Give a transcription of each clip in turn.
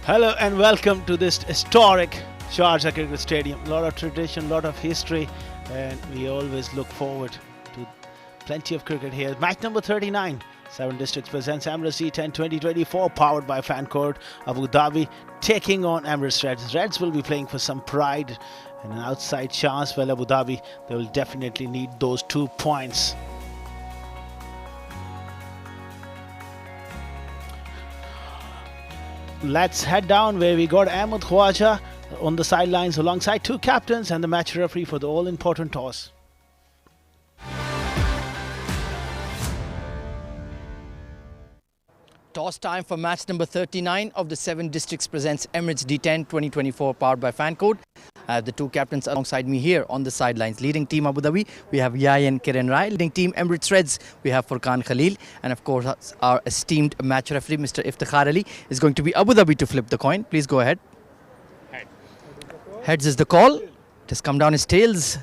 Hello and welcome to this historic Sharjah Cricket Stadium. A lot of tradition, a lot of history, and we always look forward to plenty of cricket here. Match number 39. 7 Districts presents Emirates D10 2024, powered by Fan Court Abu Dhabi, taking on Emirates Reds. Reds will be playing for some pride and an outside chance. Well, Abu Dhabi, they will definitely need those 2 points. Let's head down where we got Ahmed Khwaja on the sidelines alongside 2 captains and the match referee for the all-important toss. Toss time for match number 39 of the 7 Districts presents Emirates D10 2024, powered by Fan Code. I have the 2 captains alongside me here on the sidelines. Leading team Abu Dhabi, we have Yayan Kiran Rai. Leading team Emirates Reds, we have Furqan Khalil. And of course, our esteemed match referee, Mr. Iftikhar Ali, is going to be Abu Dhabi to flip the coin. Please go ahead. Heads is the call. It has come down as tails.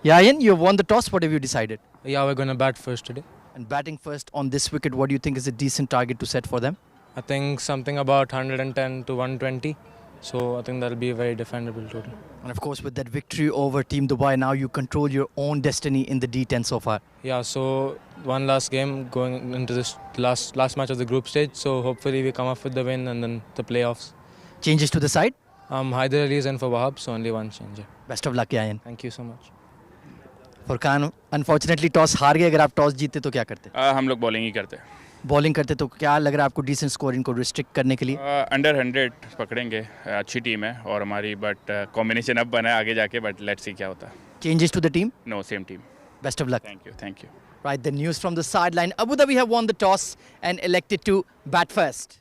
Yayan, you have won the toss. What have you decided? Yeah, we're going to bat first today. And batting first on this wicket, what do you think is a decent target to set for them? I think something about 110 to 120. So I think that'll be a very defendable total. And of course, with that victory over Team Dubai, now you control your own destiny in the D10 so far. Yeah, so one last game going into this last match of the group stage. So hopefully we come up with the win and then the playoffs. Changes to the side? Haider Ali is in for Wahab, so only one change. Best of luck, Yayan. Thank you so much. Furqan unfortunately toss हार गए. अगर आप toss जीते तो क्या करते? हम लोग बॉलिंग ही करते हैं. बॉलिंग करते तो क्या लग रहा है आपको डिसेंट स्कोरिंग को रिस्ट्रिक्ट करने के लिए? अंडर 100 पकड़ेंगे. अच्छी टीम है और हमारी, बट कॉम्बिनेशन अब बना है आगे जाके, बट लेट्स सी क्या होता है. Changes to the team? No, same team. Best of luck. Thank you. Right, the news from the sideline. Abu Dhabi have won the toss and elected to bat first.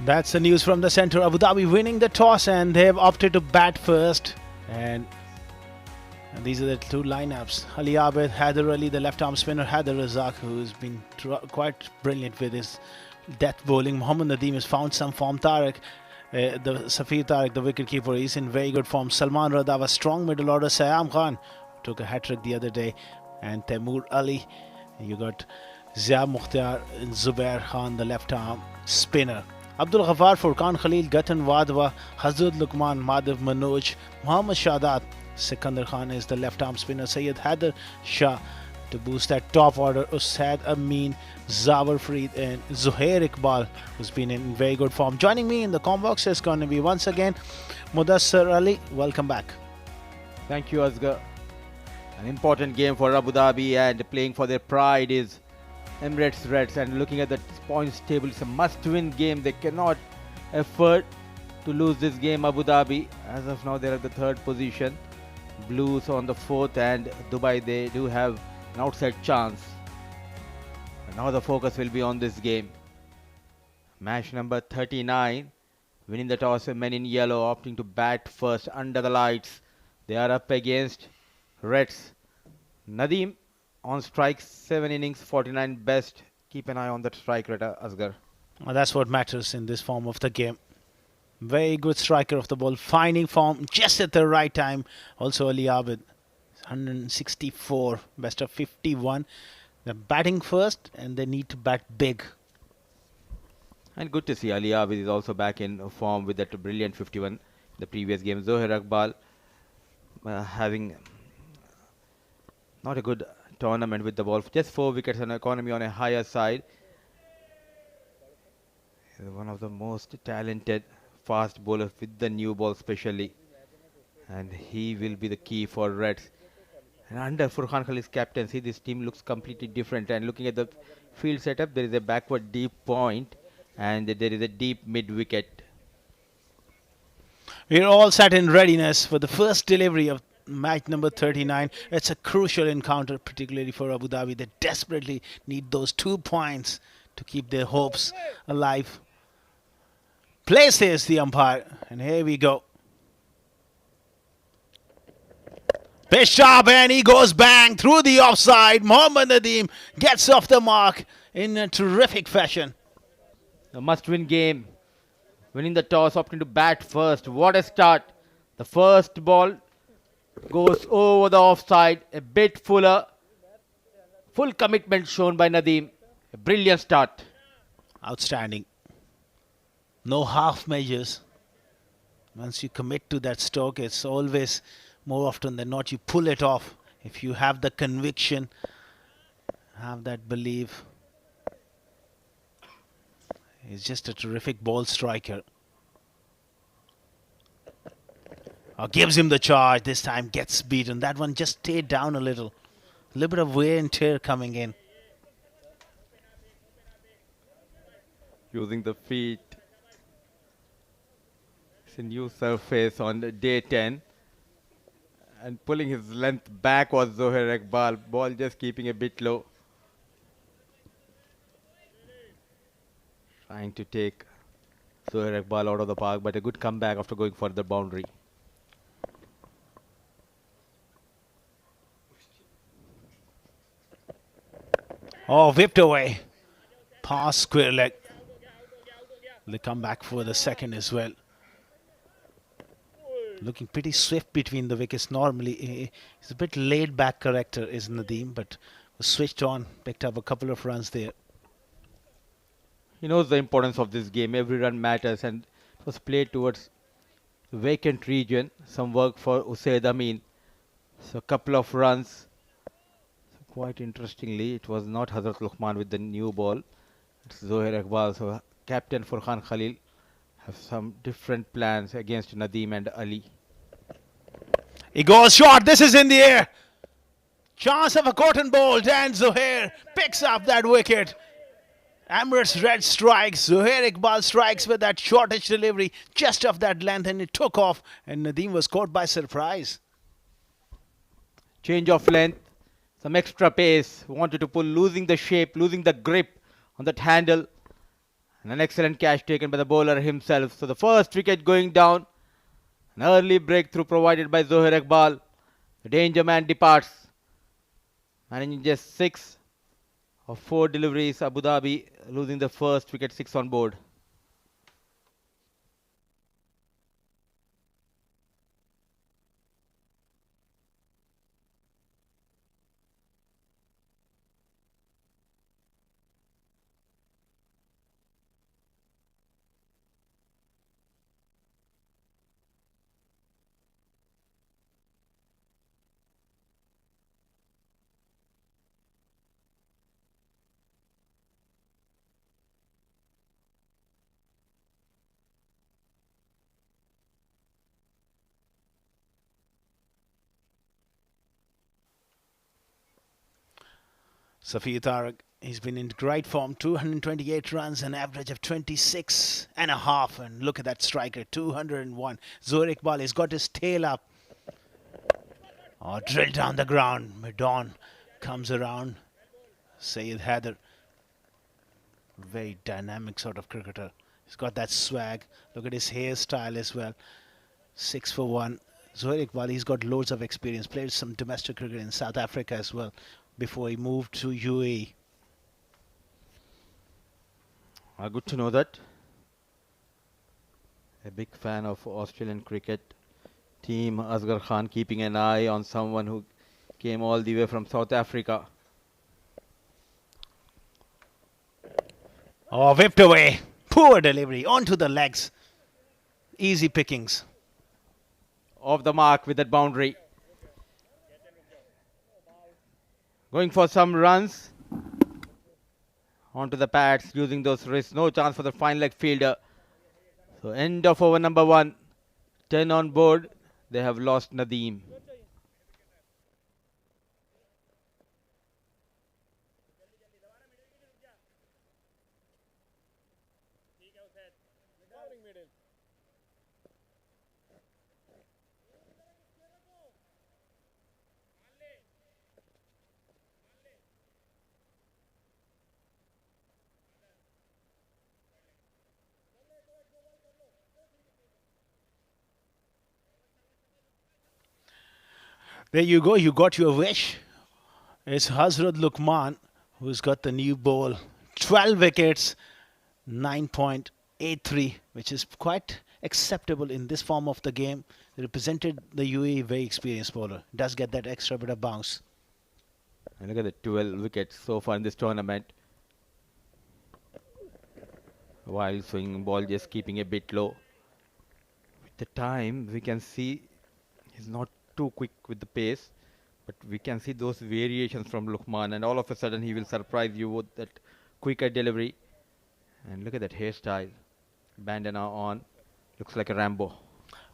That's the news from the centre. Abu Dhabi winning the toss and they have opted to bat first. And these are the 2 lineups. Ali Abid, Haider Ali, the left arm spinner, Haider Razak, who's been quite brilliant with his death bowling. Mohammad Nadeem has found some form. Tariq, Safir Tariq, the wicketkeeper, is in very good form. Salman Rada was strong middle order. Sayam Khan took a hat-trick the other day. And Taimur Ali. You got Zia Mukhtar and Zubair Khan, the left arm spinner. Abdul Ghaffar, Furqan Khalil, Gatan Wadwa, Hazud Luqman, Madhav Manoj, Muhammad Shadat, Sikandar Khan is the left arm spinner, Sayyid Haider Shah to boost that top order, Usaid Amin, Zawar Farid and Zuhair Iqbal, who's been in very good form. Joining me in the comm box is going to be once again Mudassar Ali. Welcome back. Thank you, Asghar. An important game for Abu Dhabi, and playing for their pride is Emirates Reds, and looking at the points table, it's a must-win game. They cannot afford to lose this game. Abu Dhabi, as of now, they're at the 3rd position. Blues on the 4th, and Dubai, they do have an outside chance. And now the focus will be on this game. Match number 39, winning the toss, men in yellow opting to bat first under the lights. They are up against Reds. Nadeem on strike, 7 innings, 49 best. Keep an eye on that strike rate, Asghar. Well, that's what matters in this form of the game. Very good striker of the ball, finding form just at the right time. Also Ali Abid, 164, best of 51. They're batting first and they need to bat big. And good to see Ali Abid is also back in form with that brilliant 51 the previous game. Zohair Iqbal having not a good tournament with the ball, just 4 wickets on economy on a higher side. He's one of the most talented fast bowlers with the new ball especially, and he will be the key for Reds. And under Furqan Khalil's captaincy, this team looks completely different. And looking at the field setup, there is a backward deep point and there is a deep mid wicket. We're all set in readiness for the first delivery of match number 39. It's a crucial encounter, particularly for Abu Dhabi. They desperately need those 2 points to keep their hopes alive. Play, says the umpire, and here we go. Pitch sharp, and he goes bang through the offside. Mohammad Nadeem gets off the mark in a terrific fashion. A must-win game. Winning the toss, opting to bat first. What a start. The first ball goes over the offside, a bit fuller Full commitment shown by Nadeem. A brilliant start. Outstanding. No half measures. Once you commit to that stroke, it's always, more often than not, you pull it off. If you have the conviction, have that belief. He's just a terrific ball striker. Gives him the charge. This time gets beaten. That one just stayed down a little. A little bit of wear and tear coming in. Using the feet. It's a new surface on day 10. And pulling his length back was Zohair Iqbal. Ball just keeping a bit low. Trying to take Zohair Iqbal out of the park, but a good comeback after going for the boundary. Oh, whipped away. Pass square leg. They come back for the second as well. Looking pretty swift between the wickets. Normally, he's a bit laid back character, is Nadeem, but was switched on, picked up a couple of runs there. He knows the importance of this game. Every run matters, and it was played towards vacant region. Some work for Usaid Amin. So a couple of runs. So quite interestingly, it was not Hazrat Luqman with the new ball. It's Zohair Iqbal. So captain Furqan Khalil have some different plans against Nadeem and Ali. He goes short. This is in the air. Chance of a cotton bolt, and Zohair picks up that wicket. Emirates Reds strikes. Zohair Iqbal strikes with that shortish delivery just off that length, and it took off, and Nadeem was caught by surprise. Change of length, some extra pace. Wanted to pull, losing the shape, losing the grip on that handle. And an excellent catch taken by the bowler himself. So the first wicket going down. An early breakthrough provided by Zohair Iqbal. The danger man departs. Managing just 6 of 4 deliveries. Abu Dhabi losing the first wicket, 6 on board. Safi Tariq, he's been in great form. 228 runs, an average of 26 and a half. And look at that striker, 201. Zohair Iqbal, he's got his tail up. Oh, drilled down the ground. Midon comes around. Sayed Haider, very dynamic sort of cricketer. He's got that swag. Look at his hairstyle as well. 6 for 1. Zohair Iqbal, he's got loads of experience. Played some domestic cricket in South Africa as well before he moved to UAE. Good to know that. A big fan of Australian cricket. Team Asghar Khan keeping an eye on someone who came all the way from South Africa. Oh, whipped away. Poor delivery. Onto the legs. Easy pickings. Off the mark with that boundary. Going for some runs. Onto the pads, using those wrists. No chance for the fine leg fielder. So end of over number 1. 10 on board. They have lost Nadeem. There you go. You got your wish. It's Hazrat Luqman who's got the new ball. 12 wickets, 9.83, which is quite acceptable in this form of the game. He represented the UAE, very experienced bowler. Does get that extra bit of bounce. And look at the 12 wickets so far in this tournament. While swinging ball just keeping a bit low. With the time, we can see he's not too quick with the pace, but we can see those variations from Luqman, and all of a sudden he will surprise you with that quicker delivery. And look at that hairstyle. Bandana on. Looks like a Rambo.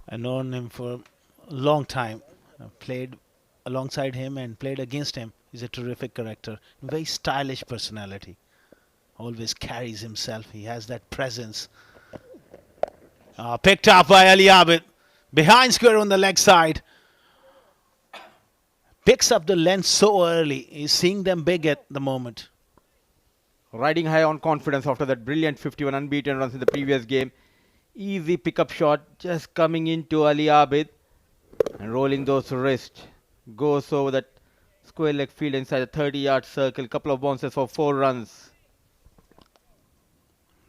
I've known him for a long time. I've played alongside him and played against him. He's a terrific character. Very stylish personality. Always carries himself. He has that presence. Picked up by Ali Abid. Behind square on the leg side. Picks up the length so early. He's seeing them big at the moment. Riding high on confidence after that brilliant 51 unbeaten runs in the previous game. Easy pickup shot just coming into Ali Abid and rolling those wrists. Goes over that square leg field inside the 30-yard circle. Couple of bounces for 4 runs.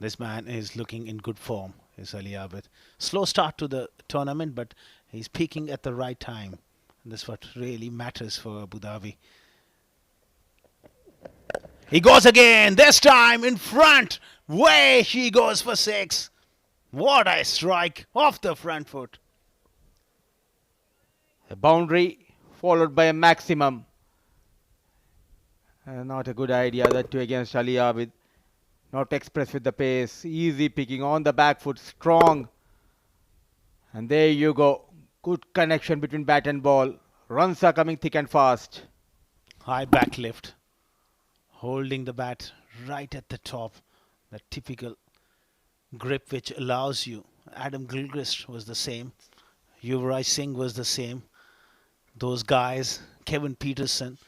This man is looking in good form, is Ali Abid. Slow start to the tournament, but he's peaking at the right time. And that's what really matters for Abu Dhabi. He goes again, this time in front. Way she goes for 6. What a strike off the front foot. A boundary followed by a maximum. Not a good idea, that too against Ali Abid. Not express with the pace. Easy picking on the back foot. Strong. And there you go. Good connection between bat and ball. Runs are coming thick and fast. High back lift. Holding the bat right at the top. That typical grip which allows you. Adam Gilchrist was the same. Yuvraj Singh was the same. Those guys, Kevin Peterson.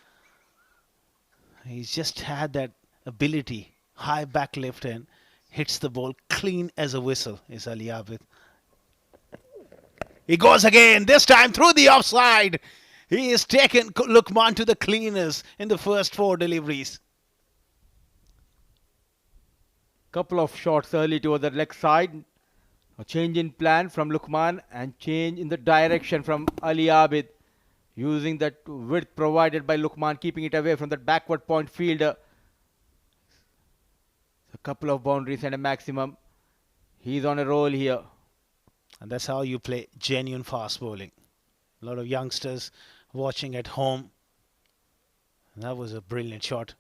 He's just had that ability. High back lift and hits the ball clean as a whistle is Ali Abid. He goes again, this time through the offside. He has taken Luqman to the cleaners in the first 4 deliveries. Couple of shots early towards the leg side. A change in plan from Luqman and change in the direction from Ali Abid. Using that width provided by Luqman, keeping it away from that backward point fielder. A couple of boundaries and a maximum. He's on a roll here. And that's how you play genuine fast bowling. A lot of youngsters watching at home. That was a brilliant shot.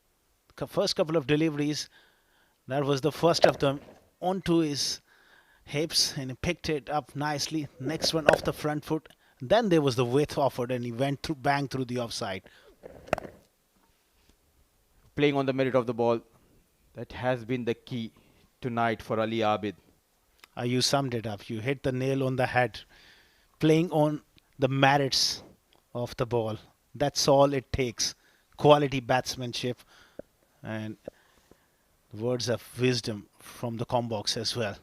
First couple of deliveries, that was the first of them onto his hips and he picked it up nicely. Next one off the front foot. Then there was the width offered and he went through, bang through the offside. Playing on the merit of the ball. That has been the key tonight for Ali Abid. You summed it up. You hit the nail on the head. Playing on the merits of the ball. That's all it takes. Quality batsmanship and words of wisdom from the combox as well.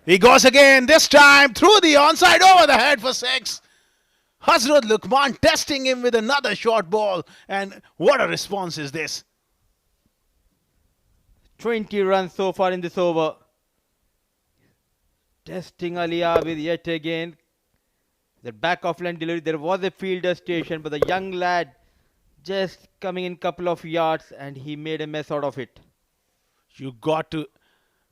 He goes again, this time through the onside over the head for 6. Hazrat Luqman testing him with another short ball. And what a response is this? 20 runs so far in this over. Testing Ali Abid yet again. The back of line delivery. There was a fielder station, but the young lad just coming in couple of yards and he made a mess out of it. You got to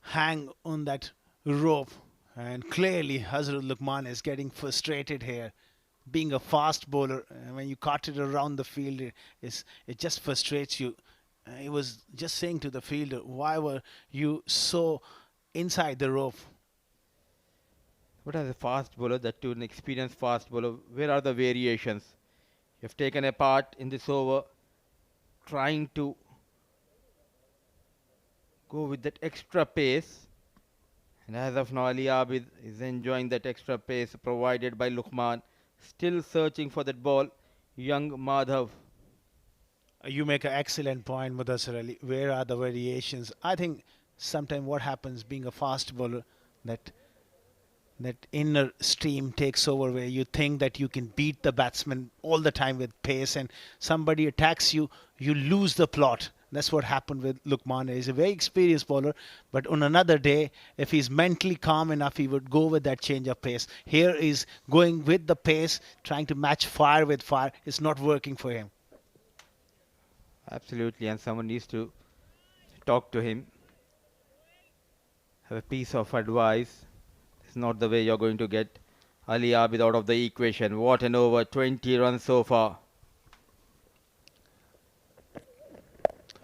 hang on that rope. And clearly Hazrat Luqman is getting frustrated here. Being a fast bowler, when you caught it around the field, it just frustrates you. He was just saying to the fielder, why were you so inside the rope? What as a fast bowler, that to an experienced fast bowler, where are the variations? You've taken a part in this over, trying to go with that extra pace. And as of now, Ali Abid is enjoying that extra pace provided by Luqman. Still searching for that ball. Young Madhav. You make an excellent point, Mudassir Ali. Where are the variations? I think sometimes what happens being a fast bowler, that inner stream takes over where you think that you can beat the batsman all the time with pace and somebody attacks you, you lose the plot. That's what happened with Lukman. He's a very experienced bowler, but on another day, if he's mentally calm enough, he would go with that change of pace. Here he's going with the pace, trying to match fire with fire. It's not working for him. Absolutely, and someone needs to talk to him. Have a piece of advice. It's not the way you're going to get Ali Abid out of the equation. What an over, 20 runs so far.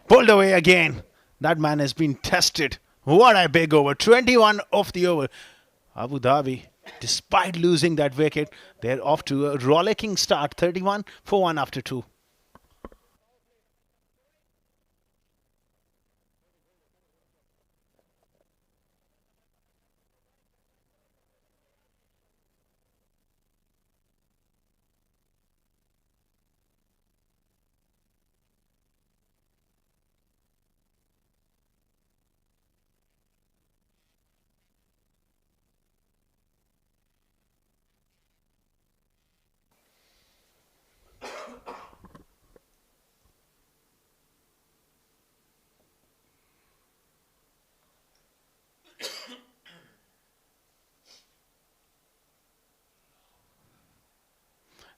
Pulled away again. That man has been tested. What a big over. 21 off the over. Abu Dhabi, despite losing that wicket, they're off to a rollicking start. 31 for 1 after 2.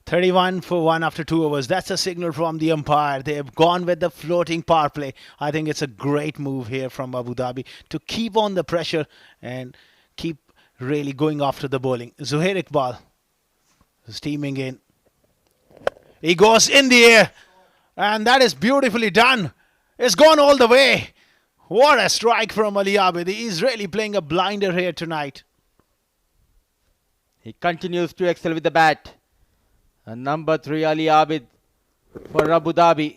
"31 for 1 after 2 overs. That's a signal from the umpire. They have gone with the floating power play. I think it's a great move here from Abu Dhabi to keep on the pressure and keep really going after the bowling. Zuhair Iqbal steaming in. He goes in the air, and that is beautifully done. It's gone all the way. What a strike from Ali Abid. He's really playing a blinder here tonight. He continues to excel with the bat. And number 3, Ali Abid for Abu Dhabi.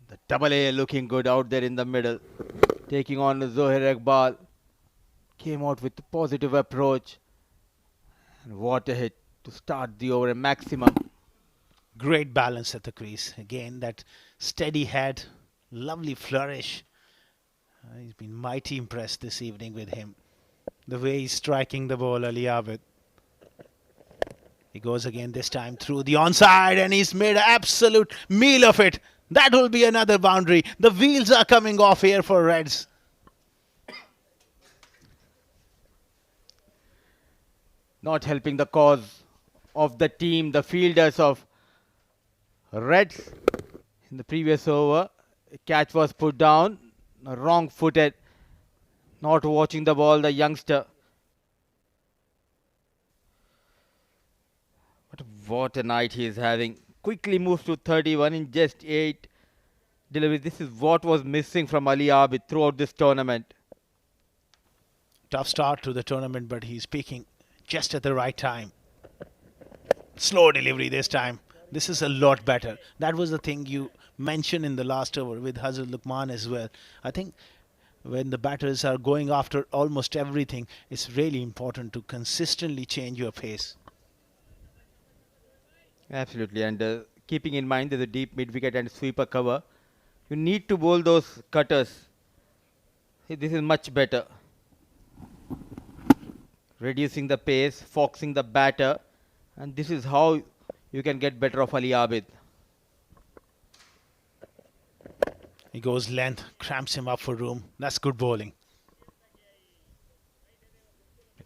The double A looking good out there in the middle. Taking on Zohair Iqbal. Came out with a positive approach. And what a hit to start the over, a maximum. Great balance at the crease. Again, that steady head. Lovely flourish. He's been mighty impressed this evening with him. The way he's striking the ball, Ali Abid. He goes again this time through the onside, and he's made an absolute meal of it. That will be another boundary. The wheels are coming off here for Reds. Not helping the cause of the team, the fielders of Reds. In the previous over, a catch was put down, wrong-footed, not watching the ball, the youngster. But what a night he is having. Quickly moves to 31 in just 8 deliveries. This is what was missing from Ali Abid throughout this tournament. Tough start to the tournament, but he's peaking just at the right time. Slow delivery this time. This is a lot better. That was the thing you mentioned in the last over with Hazrat Lukman as well. I think when the batters are going after almost everything, it's really important to consistently change your pace. Absolutely, and keeping in mind there's a deep mid-wicket and sweeper cover, you need to bowl those cutters. See, this is much better. Reducing the pace, foxing the batter, and this is how you can get better of Ali Abid. He goes length, cramps him up for room. That's good bowling.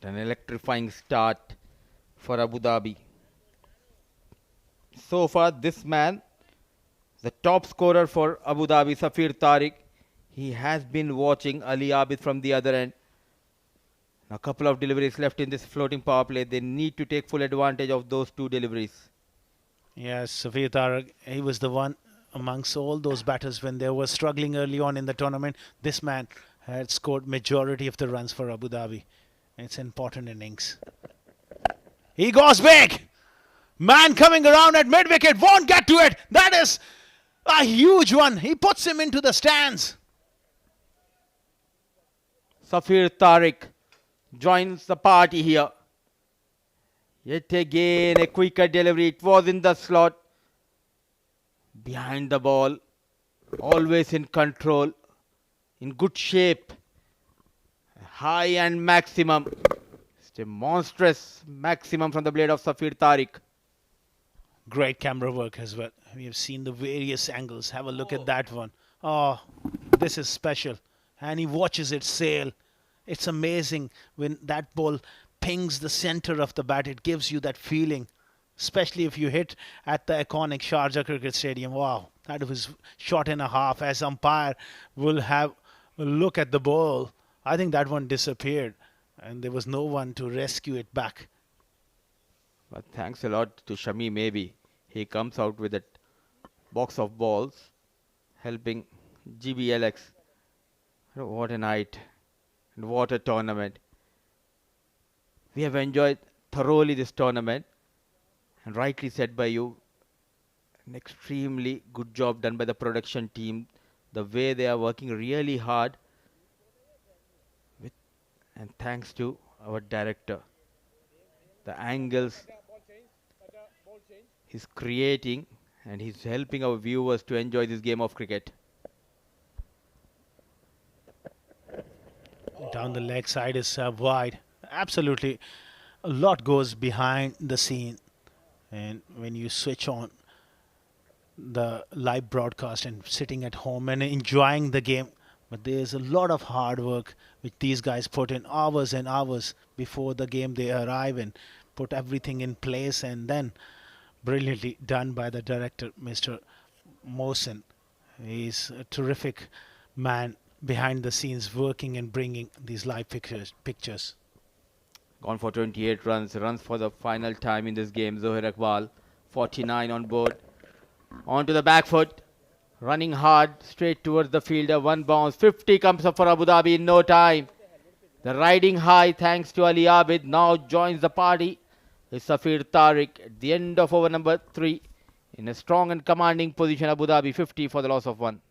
An electrifying start for Abu Dhabi. So far, this man, the top scorer for Abu Dhabi, Safir Tariq, he has been watching Ali Abid from the other end. A couple of deliveries left in this floating power play. They need to take full advantage of those 2 deliveries. Yes, Safir Tariq, he was the one amongst all those batters when they were struggling early on in the tournament. This man had scored majority of the runs for Abu Dhabi. It's an important innings. He goes big! Man coming around at mid-wicket, won't get to it. That is a huge one. He puts him into the stands. Safir Tariq joins the party here. Yet again a quicker delivery. It was in the slot. Behind the ball. Always in control. In good shape. High and maximum. It's a monstrous maximum from the blade of Safir Tariq. Great camera work as well. We have seen the various angles. Have a look at that one. Oh, this is special. And he watches it sail. It's amazing when that ball pings the center of the bat. It gives you that feeling, especially if you hit at the iconic Sharjah Cricket Stadium. Wow, that was shot and a half. As umpire will have a look at the ball, I think that one disappeared, and there was no one to rescue it back. But thanks a lot to Shami, maybe. He comes out with that box of balls, helping GBLX. What a night and what a tournament. We have enjoyed thoroughly this tournament, and rightly said by you, an extremely good job done by the production team. The way they are working really hard, and thanks to our director, the angles he's creating, and he's helping our viewers to enjoy this game of cricket. Down the leg side is wide. Absolutely, a lot goes behind the scene, and when you switch on the live broadcast and sitting at home and enjoying the game, but there's a lot of hard work which these guys put in hours and hours before the game. They arrive and put everything in place, and then brilliantly done by the director, Mr. Mohsen. He's a terrific man behind the scenes working and bringing these live pictures. Gone for 28 runs. Runs for the final time in this game. Zohair Iqbal, 49 on board. On to the back foot. Running hard straight towards the fielder. One bounce. 50 comes up for Abu Dhabi in no time. The riding high, thanks to Ali Abid, now joins the party. It's Safir Tariq at the end of over number 3. In a strong and commanding position. Abu Dhabi 50 for the loss of 1.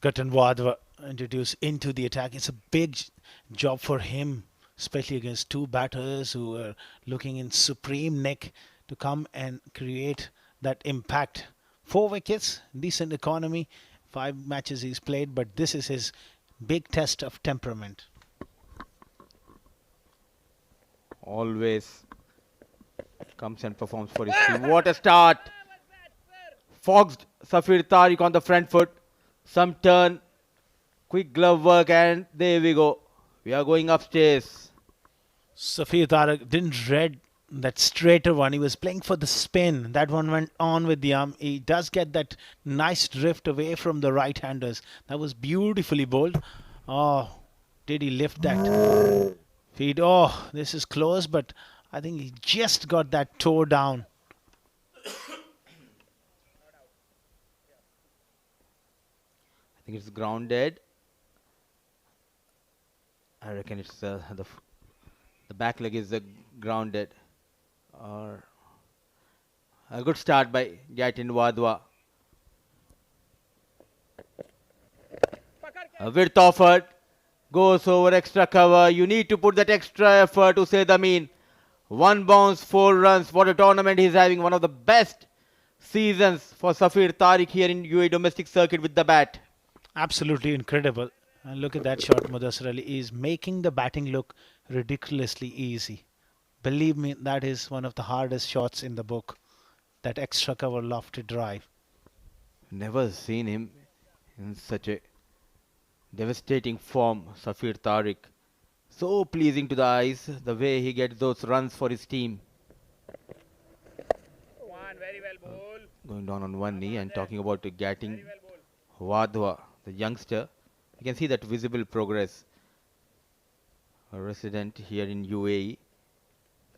Gatan Wadhwa introduced into the attack. It's a big job for him, especially against two batters who are looking in supreme nick to come and create that impact. 4 wickets, decent economy, 5 matches he's played, but this is his big test of temperament. Always comes and performs for his team. What a start! Foxed Safir Tariq on the front foot. Some turn, quick glove work, and there we go. We are going upstairs. Safir Tariq didn't read that straighter one. He was playing for the spin. That one went on with the arm. He does get that nice drift away from the right-handers. That was beautifully bowled. Oh, did he lift that feet? Oh, this is close, but I think he just got that toe down. I think it's grounded. I reckon it's the back leg is grounded. Or a good start by Gatin Wadhwa. A width offered. Goes over extra cover. You need to put that extra effort to say the mean. 1 bounce, 4 runs. What a tournament he's having. One of the best seasons for Safir Tariq here in UAE domestic circuit with the bat. Absolutely incredible. And look at that shot, Mudassir Ali. He is making the batting look ridiculously easy. Believe me, that is one of the hardest shots in the book. That extra cover lofted drive. Never seen him in such a devastating form, Safir Tariq. So pleasing to the eyes, the way he gets those runs for his team. Very well bowled. Going down on one knee and talking about getting Wadhwa, the youngster. You can see that visible progress. A resident here in UAE,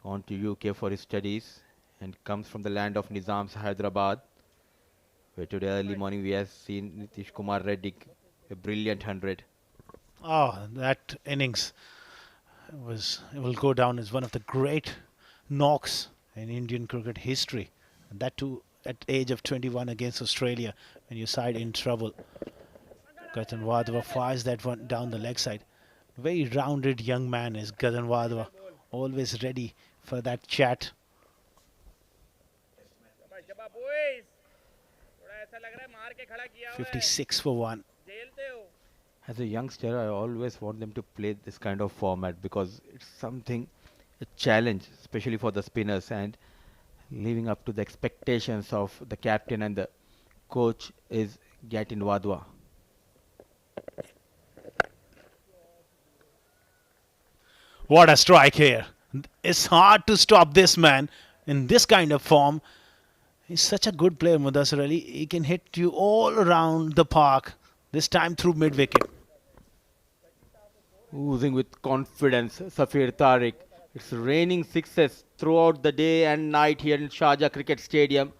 on to UK for his studies, and comes from the land of Nizams, Hyderabad, where today early morning we have seen Nitish Kumar Reddy, a brilliant 100. Oh, that innings will go down as one of the great knocks in Indian cricket history. And that too at age of 21 against Australia when your side in trouble. Gagan Wadhwa fires that one down the leg side. Very rounded young man is Gagan Wadhwa, always ready for that chat. 56 for 1. As a youngster, I always want them to play this kind of format because it's something, a challenge, especially for the spinners, and living up to the expectations of the captain and the coach is Gagan Wadhwa. What a strike here. It's hard to stop this man in this kind of form. He's such a good player, Mudassir Ali. He can hit you all around the park, this time through mid-wicket. Oozing with confidence, Safir Tariq. It's raining sixes throughout the day and night here in Sharjah Cricket Stadium.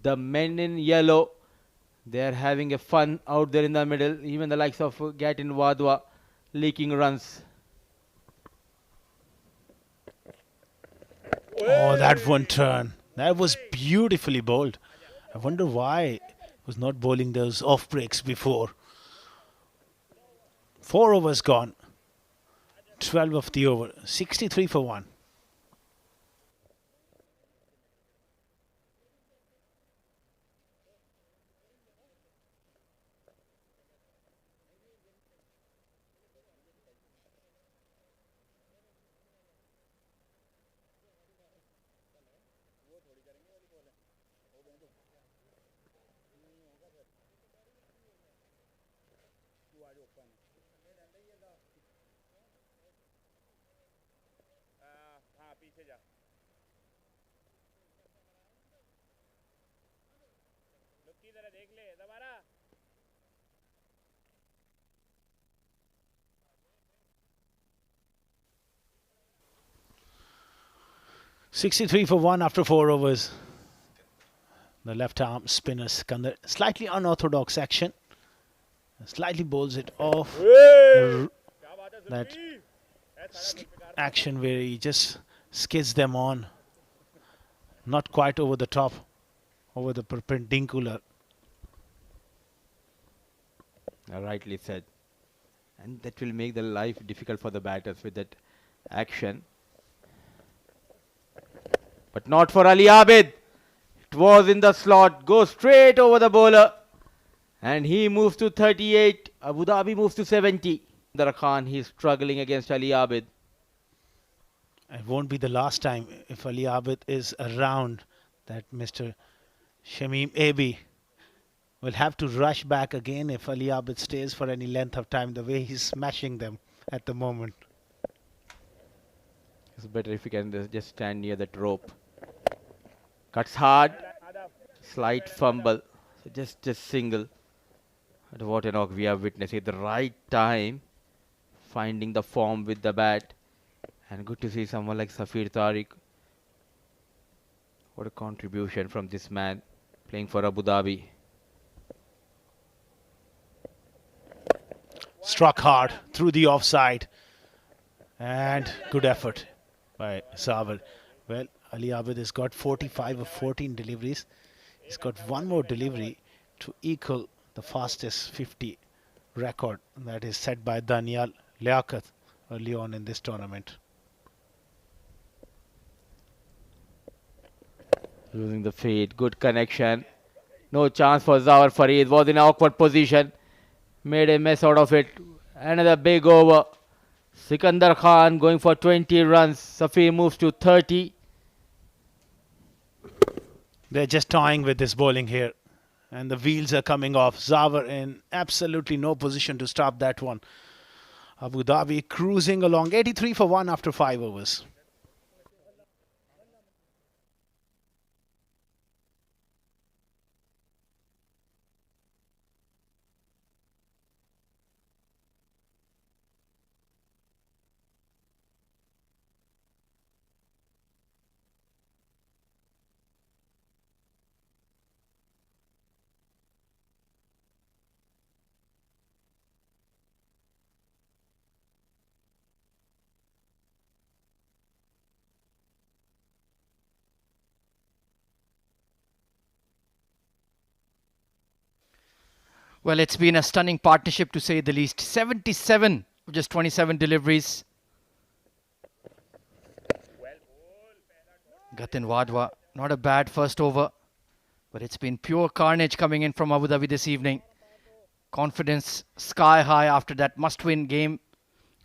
The men in yellow, they're having a fun out there in the middle. Even the likes of Gagan Wadhwa leaking runs. Oh, that one turn. That was beautifully bowled. I wonder why he was not bowling those off breaks before. 4 overs gone. 12 of the over. 63 for 1. पीछे जा 63 for 1 after 4 overs. The left arm spinner Skandar. Slightly unorthodox action. Slightly bowls it off. That action where he just skids them on. Not quite over the top. Over the perpendicular. Rightly said. And that will make the life difficult for the batters with that action. But not for Ali Abid. It was in the slot. Goes straight over the bowler. And he moves to 38. Abu Dhabi moves to 70. Khan, he's struggling against Ali Abid. It won't be the last time if Ali Abid is around that Mr. Shamim Abi will have to rush back again if Ali Abid stays for any length of time, the way he's smashing them at the moment. It's better if you can just stand near that rope. Cuts hard. Slight fumble. So just single. But what a knock we have witnessed at the right time. Finding the form with the bat. And good to see someone like Safir Tariq. What a contribution from this man playing for Abu Dhabi. Struck hard through the offside. And good effort by Zawar. Well, Ali Abid has got 45 of 14 deliveries. He's got one more delivery to equal the fastest 50 record that is set by Danial Liaquat early on in this tournament. Losing the fade. Good connection. No chance for Zawar Farid. Was in an awkward position. Made a mess out of it. Another big over. Sikandar Khan going for 20 runs. Safir moves to 30. They're just toying with this bowling here. And the wheels are coming off. Zawar in absolutely no position to stop that one. Abu Dhabi cruising along. 83 for 1 after 5 overs. Well, it's been a stunning partnership to say the least. 77 of just 27 deliveries. Gatin Wadhwa, not a bad first over, but it's been pure carnage coming in from Abu Dhabi this evening. Confidence sky high after that must-win game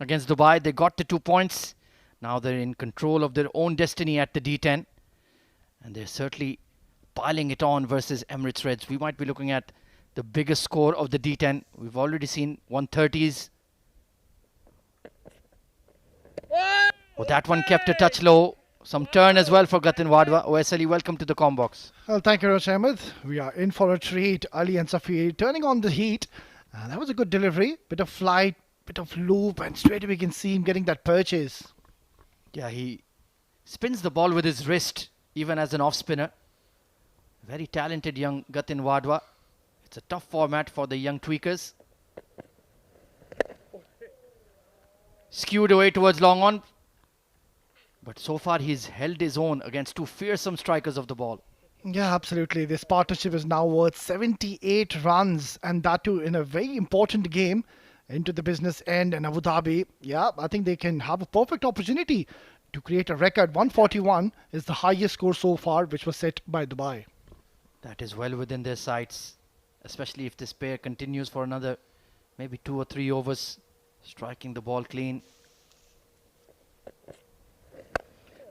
against Dubai. They got to 2 points. Now they're in control of their own destiny at the D10. And they're certainly piling it on versus Emirates Reds. We might be looking at the biggest score of the D10. We've already seen 130s. Oh, that one kept a touch low. Some turn as well for Gatin Wadhwa. OSLE, welcome to the Combox. Well, thank you, Rosh Ahmed. We are in for a treat. Ali and Safir turning on the heat. That was a good delivery. Bit of flight, bit of loop, and straight away we can see him getting that purchase. Yeah, he spins the ball with his wrist, even as an off-spinner. Very talented young Gatin Wadhwa. It's a tough format for the young tweakers. Skewed away towards long on. But so far he's held his own against two fearsome strikers of the ball. Yeah, absolutely. This partnership is now worth 78 runs, and that too in a very important game into the business end in Abu Dhabi. Yeah, I think they can have a perfect opportunity to create a record. 141 is the highest score so far, which was set by Dubai. That is well within their sights, especially if this pair continues for another maybe 2 or 3 overs, striking the ball clean.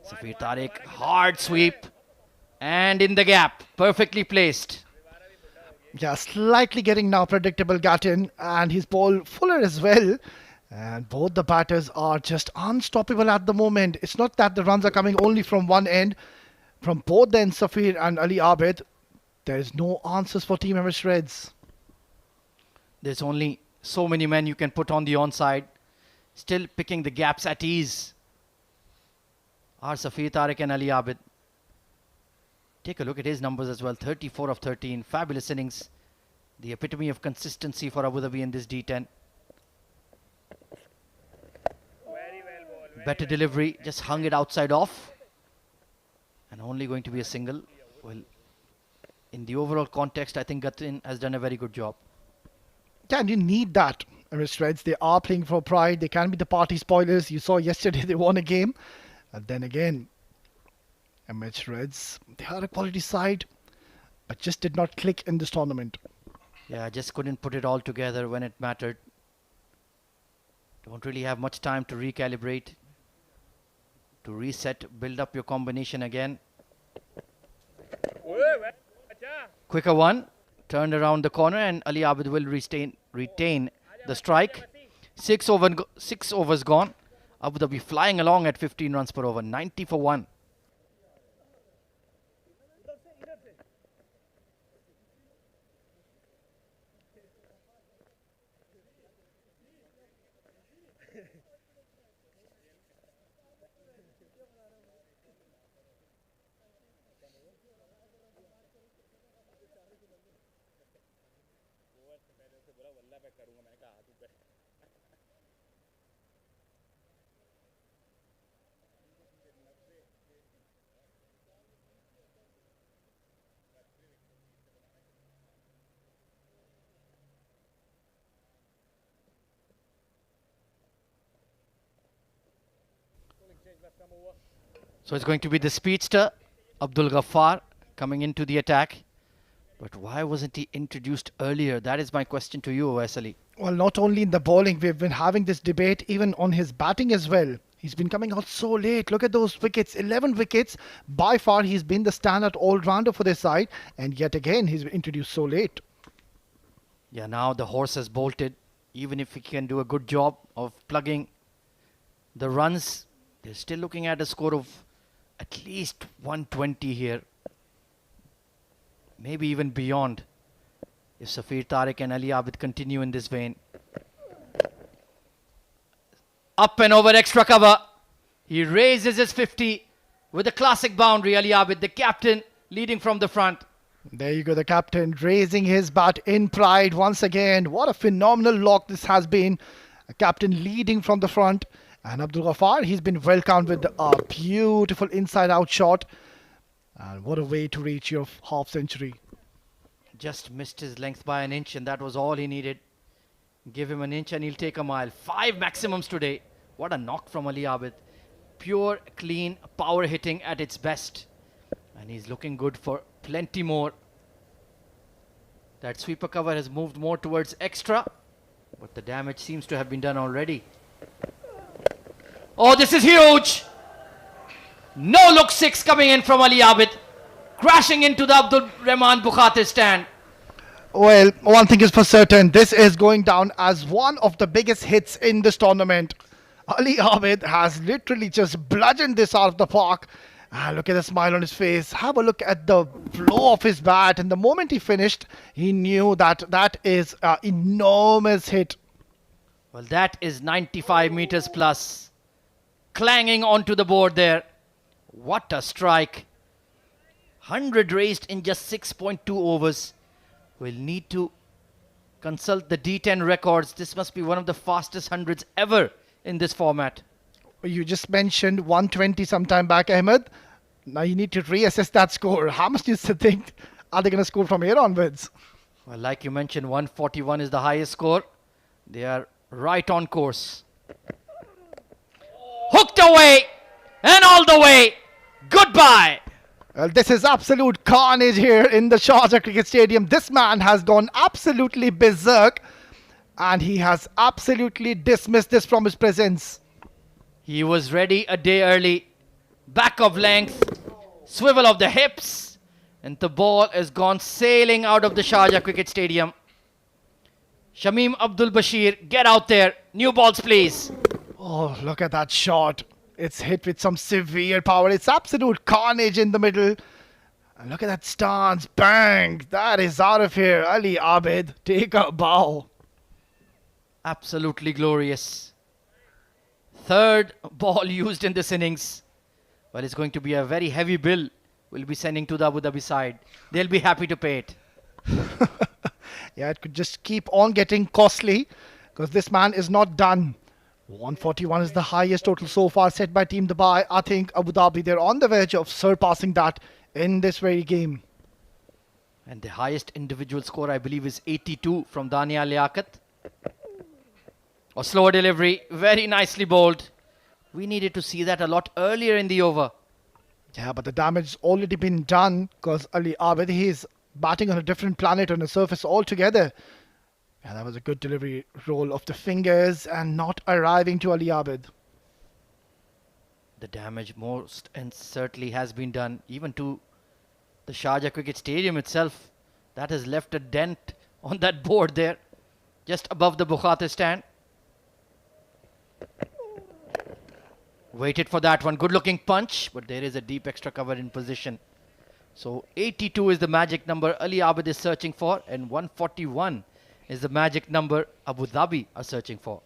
Safir Tariq, hard sweep, and in the gap, perfectly placed. Yeah, slightly getting now predictable Gattin, and his ball fuller as well. And both the batters are just unstoppable at the moment. It's not that the runs are coming only from one end. From both the ends, Safir and Ali Abid, there is no answers for Team Emirates Reds. There's only so many men you can put on the onside. Still picking the gaps at ease are Safir Tariq and Ali Abid. Take a look at his numbers as well. 34 of 13. Fabulous innings. The epitome of consistency for Abu Dhabi in this D10. Better delivery. Just hung it outside off. And only going to be a single. Well, in the overall context, I think Gatin has done a very good job. Yeah, and you need that. Emirates Reds, they are playing for pride. They can be the party spoilers. You saw yesterday they won a game. And then again, Emirates Reds, they are a quality side, but just did not click in this tournament. Yeah, I just couldn't put it all together when it mattered. Don't really have much time to recalibrate, to reset, build up your combination again. Quicker one, turned around the corner, and Ali Abid will retain the strike. 6 overs gone. Abu Dhabi flying along at 15 runs per over, 90 for 1. So it's going to be the speedster, Abdul Ghaffar, coming into the attack. But why wasn't he introduced earlier? That is my question to you, OSLE. Well, not only in the bowling, we've been having this debate even on his batting as well. He's been coming out so late. Look at those wickets, 11 wickets. By far, he's been the standout all-rounder for their side. And yet again, he's been introduced so late. Yeah, now the horse has bolted. Even if he can do a good job of plugging the runs, they're still looking at a score of at least 120 here. Maybe even beyond, if Safir Tariq and Ali Abid continue in this vein. Up and over extra cover. He raises his 50 with a classic boundary. Ali Abid, the captain, leading from the front. There you go, the captain raising his bat in pride once again. What a phenomenal lock this has been. A captain leading from the front. And Abdul Ghaffar, he's been welcomed with a beautiful inside-out shot. And what a way to reach your half century. Just missed his length by an inch, and that was all he needed. Give him an inch and he'll take a mile. 5 maximums today. What a knock from Ali Abid. Pure, clean power hitting at its best. And he's looking good for plenty more. That sweeper cover has moved more towards extra, but the damage seems to have been done already. Oh, this is huge! No look 6 coming in from Ali Abid. Crashing into the Abdul Rahman Bukhatir stand. Well, one thing is for certain, this is going down as one of the biggest hits in this tournament. Ali Abid has literally just bludgeoned this out of the park. Look at the smile on his face. Have a look at the flow of his bat. And the moment he finished, he knew that that is an enormous hit. Well, that is 95 meters plus. Clanging onto the board there. What a strike. 100 raised in just 6.2 overs. We'll need to consult the D10 records. This must be one of the fastest hundreds ever in this format. You just mentioned 120 sometime back, Ahmed. Now you need to reassess that score. How much do you think are they going to score from here onwards? Well, like you mentioned, 141 is the highest score. They are right on course. Hooked away and all the way. Goodbye. Well, this is absolute carnage here in the Sharjah Cricket Stadium. This man has gone absolutely berserk and he has absolutely dismissed this from his presence. He was ready a day early. Back of length, swivel of the hips, and the ball has gone sailing out of the Sharjah Cricket Stadium. Shamim Abdul Bashir, get out there. New balls, please. Oh, look at that shot. It's hit with some severe power. It's absolute carnage in the middle. And look at that stance. Bang. That is out of here. Ali Abid, take a bow. Absolutely glorious. Third ball used in this innings. Well, it's going to be a very heavy bill we'll be sending to the Abu Dhabi side. They'll be happy to pay it. Yeah, it could just keep on getting costly because this man is not done. 141 is the highest total so far set by Team Dubai. I think Abu Dhabi, they're on the verge of surpassing that in this very game. And the highest individual score, I believe, is 82 from Dania Liaquat. A slower delivery, very nicely bowled. We needed to see that a lot earlier in the over. Yeah, but the damage has already been done because Ali Abid, he's batting on a different planet on a surface altogether. Yeah, that was a good delivery roll of the fingers and not arriving to Ali Abid. The damage most and certainly has been done even to the Sharjah Cricket Stadium itself. That has left a dent on that board there, just above the Bukhatir stand. Waited for that one. Good looking punch, but there is a deep extra cover in position. So 82 is the magic number Ali Abid is searching for, and 141 is the magic number Abu Dhabi are searching for.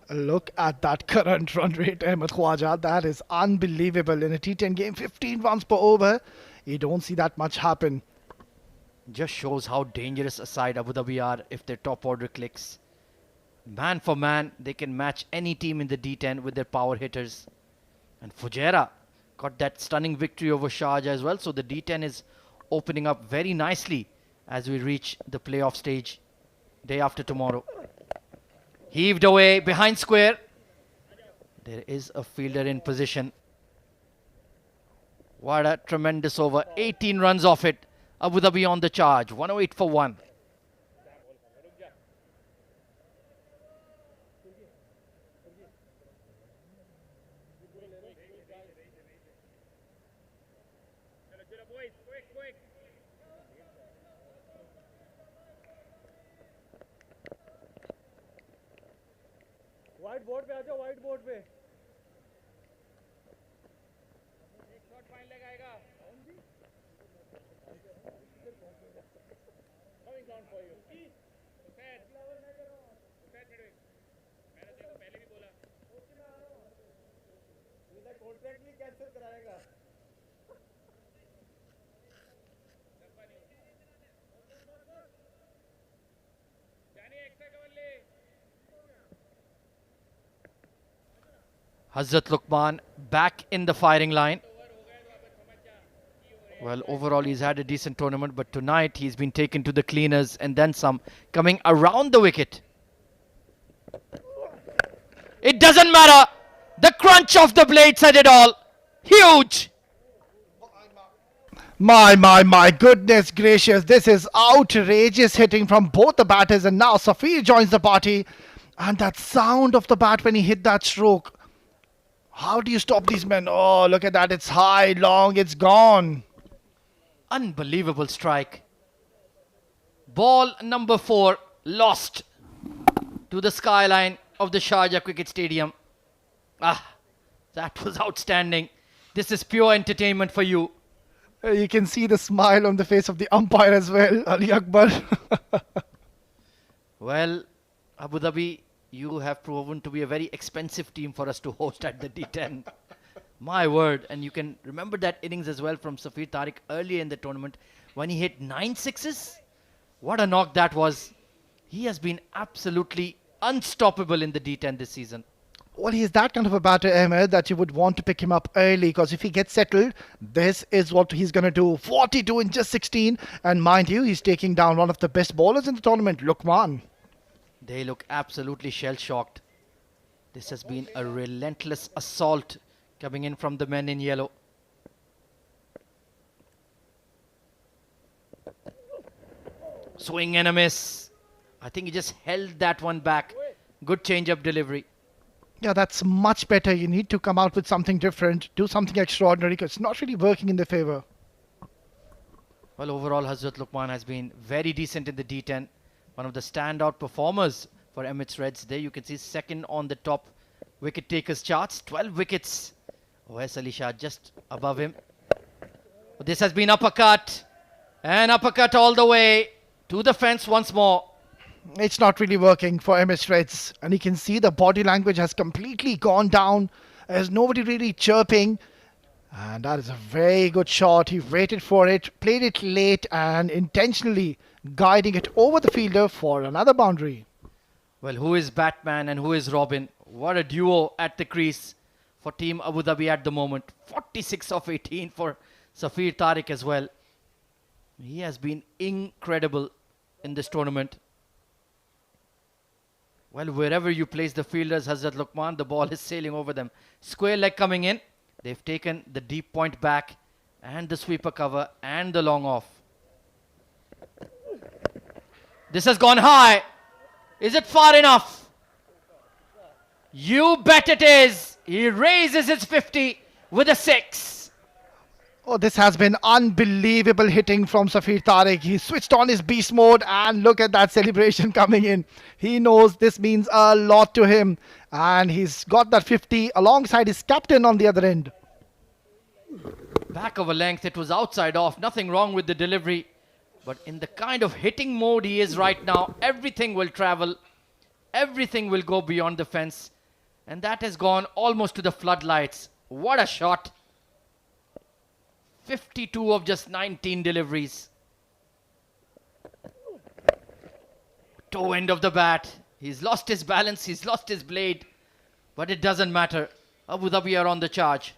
Look at that current run rate, Ahmed Khwaja. That is unbelievable. In a T10 game, 15 runs per over. You don't see that much happen. Just shows how dangerous a side Abu Dhabi are if their top order clicks. Man for man, they can match any team in the D10 with their power hitters. And Fujairah got that stunning victory over Sharjah as well. So the D10 is opening up very nicely as we reach the playoff stage day after tomorrow. Heaved away behind square. There is a fielder in position. What a tremendous over. 18 runs off it. Abu Dhabi on the charge. 108 for 1. White board पे आ जाओ white board पे एक shot fine लगाएगा coming down for you सफेद सफेद मैंने देखो पहले भी बोला ये कॉन्ट्रैक्ट भी कैंसिल कराएगा जानी एक्स्ट्रा कवर ले Hazrat Luqman back in the firing line. Well, overall, he's had a decent tournament, but tonight he's been taken to the cleaners and then some, coming around the wicket. It doesn't matter. The crunch of the blade said it all. Huge. My goodness gracious. This is outrageous hitting from both the batters. And now Safir joins the party. And that sound of the bat when he hit that stroke. How do you stop these men? Oh, look at that. It's high, long, it's gone. Unbelievable strike. Ball number 4 lost to the skyline of the Sharjah Cricket Stadium. That was outstanding. This is pure entertainment for you. You can see the smile on the face of the umpire as well, Ali Akbar. Well, Abu Dhabi, you have proven to be a very expensive team for us to host at the D10. My word. And you can remember that innings as well from Safir Tariq earlier in the tournament when he hit 9 sixes. What a knock that was. He has been absolutely unstoppable in the D10 this season. Well, he's that kind of a batter, Ahmed, that you would want to pick him up early because if he gets settled, this is what he's going to do. 42 in just 16. And mind you, he's taking down one of the best bowlers in the tournament, Lukman. They look absolutely shell-shocked. This has been a relentless assault coming in from the men in yellow. Swing and a miss. I think he just held that one back. Good change-up delivery. Yeah, that's much better. You need to come out with something different, do something extraordinary because it's not really working in their favor. Well, overall, Hazrat Luqman has been very decent in the D10. One of the standout performers for Emirates Reds. There you can see second on the top wicket takers charts. 12 wickets. Wes Ali Shah just above him. This has been uppercut. And uppercut all the way to the fence once more. It's not really working for Emirates Reds. And you can see the body language has completely gone down. There's nobody really chirping. And that is a very good shot. He waited for it, played it late and intentionally guiding it over the fielder for another boundary. Well, who is Batman and who is Robin? What a duo at the crease for Team Abu Dhabi at the moment. 46 of 18 for Safir Tariq as well. He has been incredible in this tournament. Well, wherever you place the fielders, Hazrat Luqman, the ball is sailing over them. Square leg coming in. They've taken the deep point back and the sweeper cover and the long off. This has gone high. Is it far enough? You bet it is. He raises his 50 with a 6. Oh, this has been unbelievable hitting from Safir Tariq. He switched on his beast mode and look at that celebration coming in. He knows this means a lot to him. And he's got that 50 alongside his captain on the other end. Back of a length, it was outside off. Nothing wrong with the delivery. But in the kind of hitting mode he is right now, everything will travel. Everything will go beyond the fence. And that has gone almost to the floodlights. What a shot. 52 of just 19 deliveries. Toe end of the bat. He's lost his balance. He's lost his blade. But it doesn't matter. Abu Dhabi are on the charge.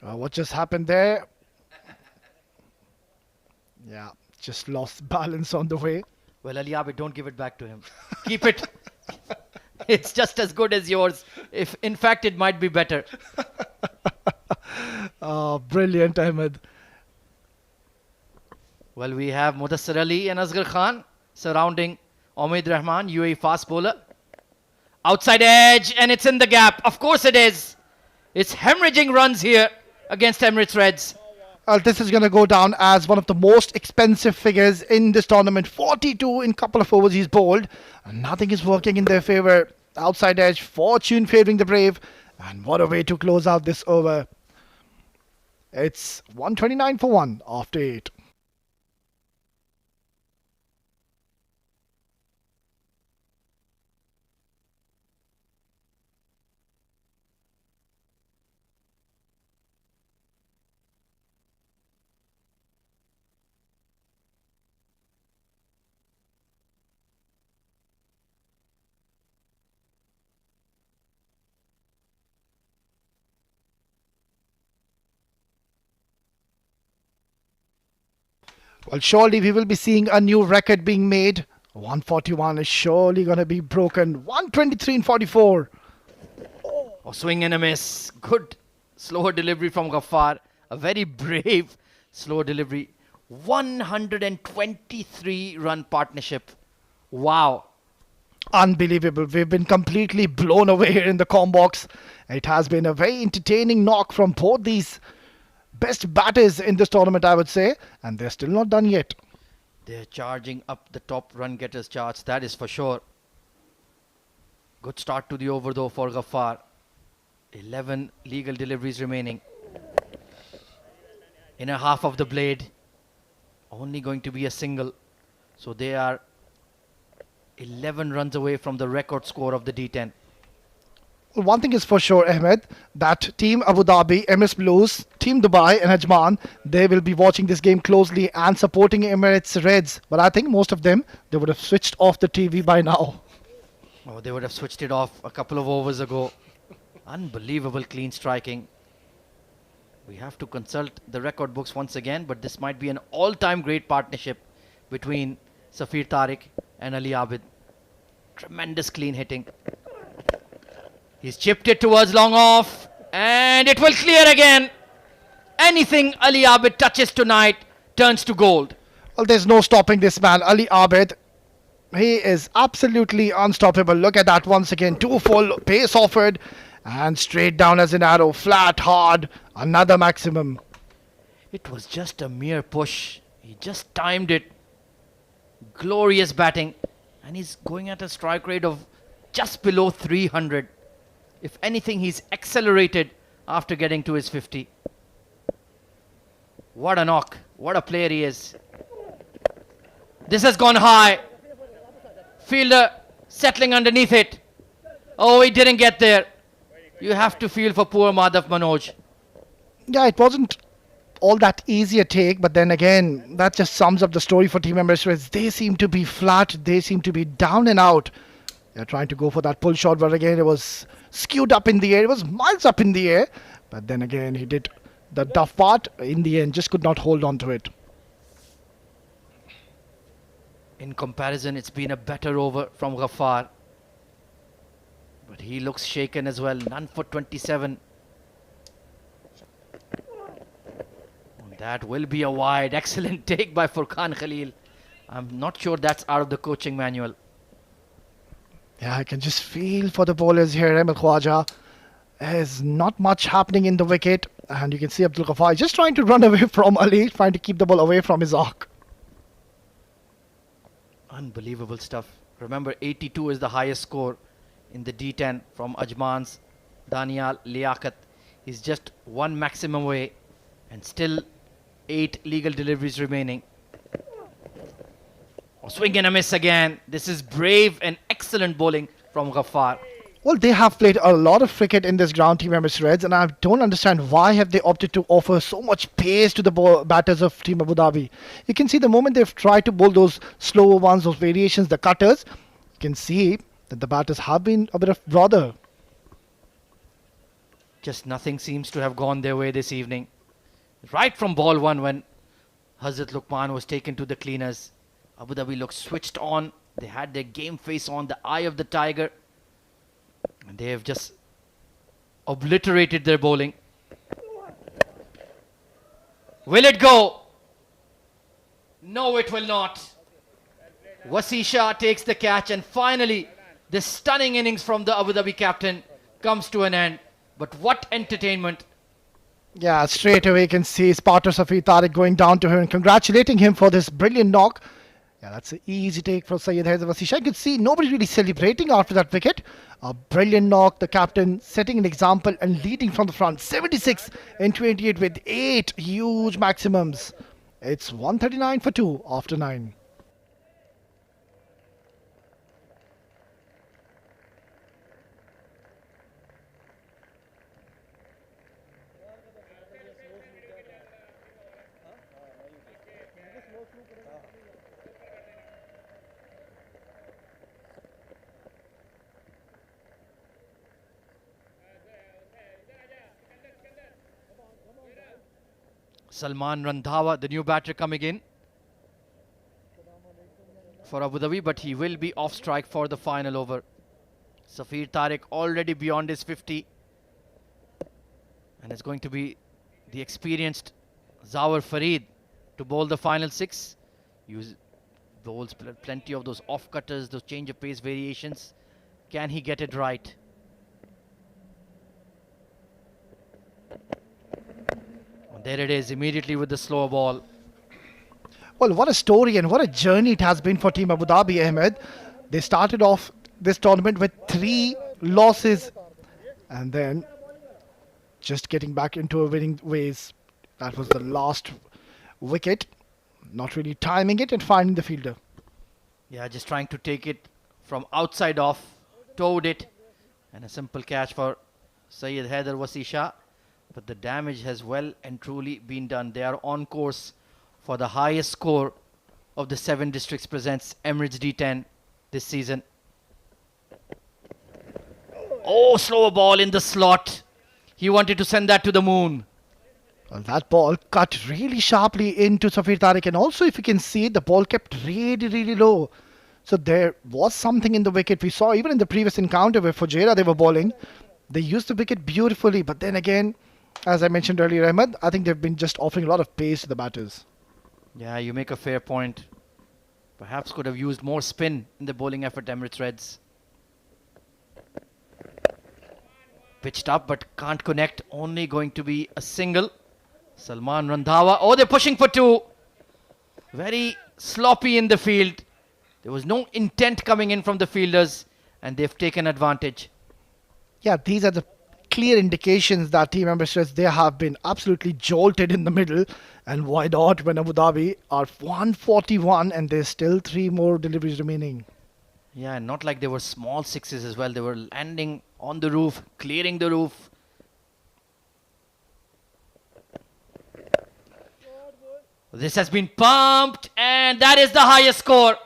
What just happened there? Yeah, just lost balance on the way. Well, Ali Abid, don't give it back to him. Keep it. It's just as good as yours. If in fact it might be better. Oh, brilliant, Ahmed. Well, we have Mudassir Ali and Asghar Khan surrounding Omid Rahman, UAE fast bowler. Outside edge, and it's in the gap. Of course it is. It's hemorrhaging runs here against Emirates Reds. This is going to go down as one of the most expensive figures in this tournament. 42 in couple of overs he's bowled. And nothing is working in their favor. Outside edge, fortune favouring the brave. And what a way to close out this over. It's 129 for 1 after 8. Well, surely we will be seeing a new record being made. 141 is surely going to be broken. 123 and 44. Oh, swing and a miss. Good slower delivery from Ghaffar. A very brave slow delivery. 123 run partnership. Wow. Unbelievable. We've been completely blown away here in the com box. It has been a very entertaining knock from both these best batters in this tournament, I would say. And they're still not done yet. They're charging up the top run getters charts, that is for sure. Good start to the over though for Ghaffar. 11 legal deliveries remaining. Inner half of the blade. Only going to be a single. So they are 11 runs away from the record score of the D10. Well, one thing is for sure, Ahmed, that Team Abu Dhabi, Emirates Blues, Team Dubai and Ajman, they will be watching this game closely and supporting Emirates Reds. But I think most of them, they would have switched off the TV by now. Oh, they would have switched it off a couple of overs ago. Unbelievable clean striking. We have to consult the record books once again, but this might be an all-time great partnership between Safir Tariq and Ali Abid. Tremendous clean hitting. He's chipped it towards long off, and it will clear again. Anything Ali Abid touches tonight turns to gold. Well, there's no stopping this man, Ali Abid. He is absolutely unstoppable. Look at that once again. Two full, pace offered, and straight down as an arrow. Flat, hard, another maximum. It was just a mere push. He just timed it. Glorious batting. And he's going at a strike rate of just below 300. If anything, he's accelerated after getting to his 50. What a knock. What a player he is. This has gone high. Fielder settling underneath it. Oh, he didn't get there. You have to feel for poor Madhav Manoj. Yeah, it wasn't all that easy a take, but then again, that just sums up the story for Team Emirates Reds. They seem to be flat. They seem to be down and out. They're trying to go for that pull shot, but again, it was skewed up in the air. It was miles up in the air. But then again, he did the tough part. In the end, just could not hold on to it. In comparison, it's been a better over from Ghaffar. But he looks shaken as well. None for 27. That will be a wide. Excellent take by Furqan Khalil. I'm not sure that's out of the coaching manual. Yeah, I can just feel for the bowlers here. Ahmed Khwaja. There's not much happening in the wicket. And you can see Abdul Ghaffar just trying to run away from Ali, trying to keep the ball away from his arc. Unbelievable stuff. Remember, 82 is the highest score in the D10 from Ajman's Danial Liaquat. He's just one maximum away and still 8 legal deliveries remaining. Oh, swing and a miss again. This is brave and excellent bowling from Ghaffar. Well, they have played a lot of cricket in this ground, Team Emirates Reds, and I don't understand why have they opted to offer so much pace to the batters of Team Abu Dhabi. You can see the moment they've tried to bowl those slower ones, those variations, the cutters, you can see that the batters have been a bit of bother. Just nothing seems to have gone their way this evening. Right from ball 1 when Hazrat Luqman was taken to the cleaners, Abu Dhabi looked switched on. They had their game face on, the eye of the tiger. And they have just obliterated their bowling. Will it go? No, it will not. Wasi Shah takes the catch, and finally the stunning innings from the Abu Dhabi captain comes to an end. But what entertainment. Yeah, straight away you can see Sparta Safir Tariq going down to him and congratulating him for this brilliant knock. Yeah, that's an easy take from Syed Haizam Wasi Shah. You could see nobody really celebrating after that wicket. A brilliant knock, the captain setting an example and leading from the front. 76 and 28 with 8 huge maximums. It's 139 for 2 after 9. Salman Randhawa, the new batter coming in. for Abu Dhabi, but he will be off strike for the final over. Safir Tariq already beyond his 50. And it's going to be the experienced Zawar Farid to bowl the final 6. Bowls plenty of those off-cutters, those change of pace variations. Can he get it right? And there it is, immediately with the slower ball. Well, what a story and what a journey it has been for Team Abu Dhabi, Ahmed. They started off this tournament with 3 losses and then just getting back into a winning ways. That was the last wicket. Not really timing it and finding the fielder. Yeah, just trying to take it from outside off, towed it, and a simple catch for Syed Haider Wasi Shah. But the damage has well and truly been done. They are on course for the highest score of the 7 districts presents Emirates D10 this season. Oh, slower ball in the slot. He wanted to send that to the moon. Well, that ball cut really sharply into Safir Tariq, and also if you can see, the ball kept really low. So there was something in the wicket. We saw even in the previous encounter where Fujairah they were bowling, they used the wicket beautifully. But then again, as I mentioned earlier, Ahmed, I think they've been just offering a lot of pace to the batters. Yeah, you make a fair point. Perhaps could have used more spin in the bowling effort, Emirates Reds. Pitched up but can't connect. Only going to be a single. Salman Randhawa. Oh, they're pushing for 2. Very sloppy in the field. There was no intent coming in from the fielders, and they've taken advantage. Yeah, these are the clear indications that Team Emirates Reds, they have been absolutely jolted in the middle. And why not when Abu Dhabi are 141 and there's still 3 more deliveries remaining. Yeah, and not like they were small sixes as well. They were landing on the roof, clearing the roof. This has been pumped, and that is the highest score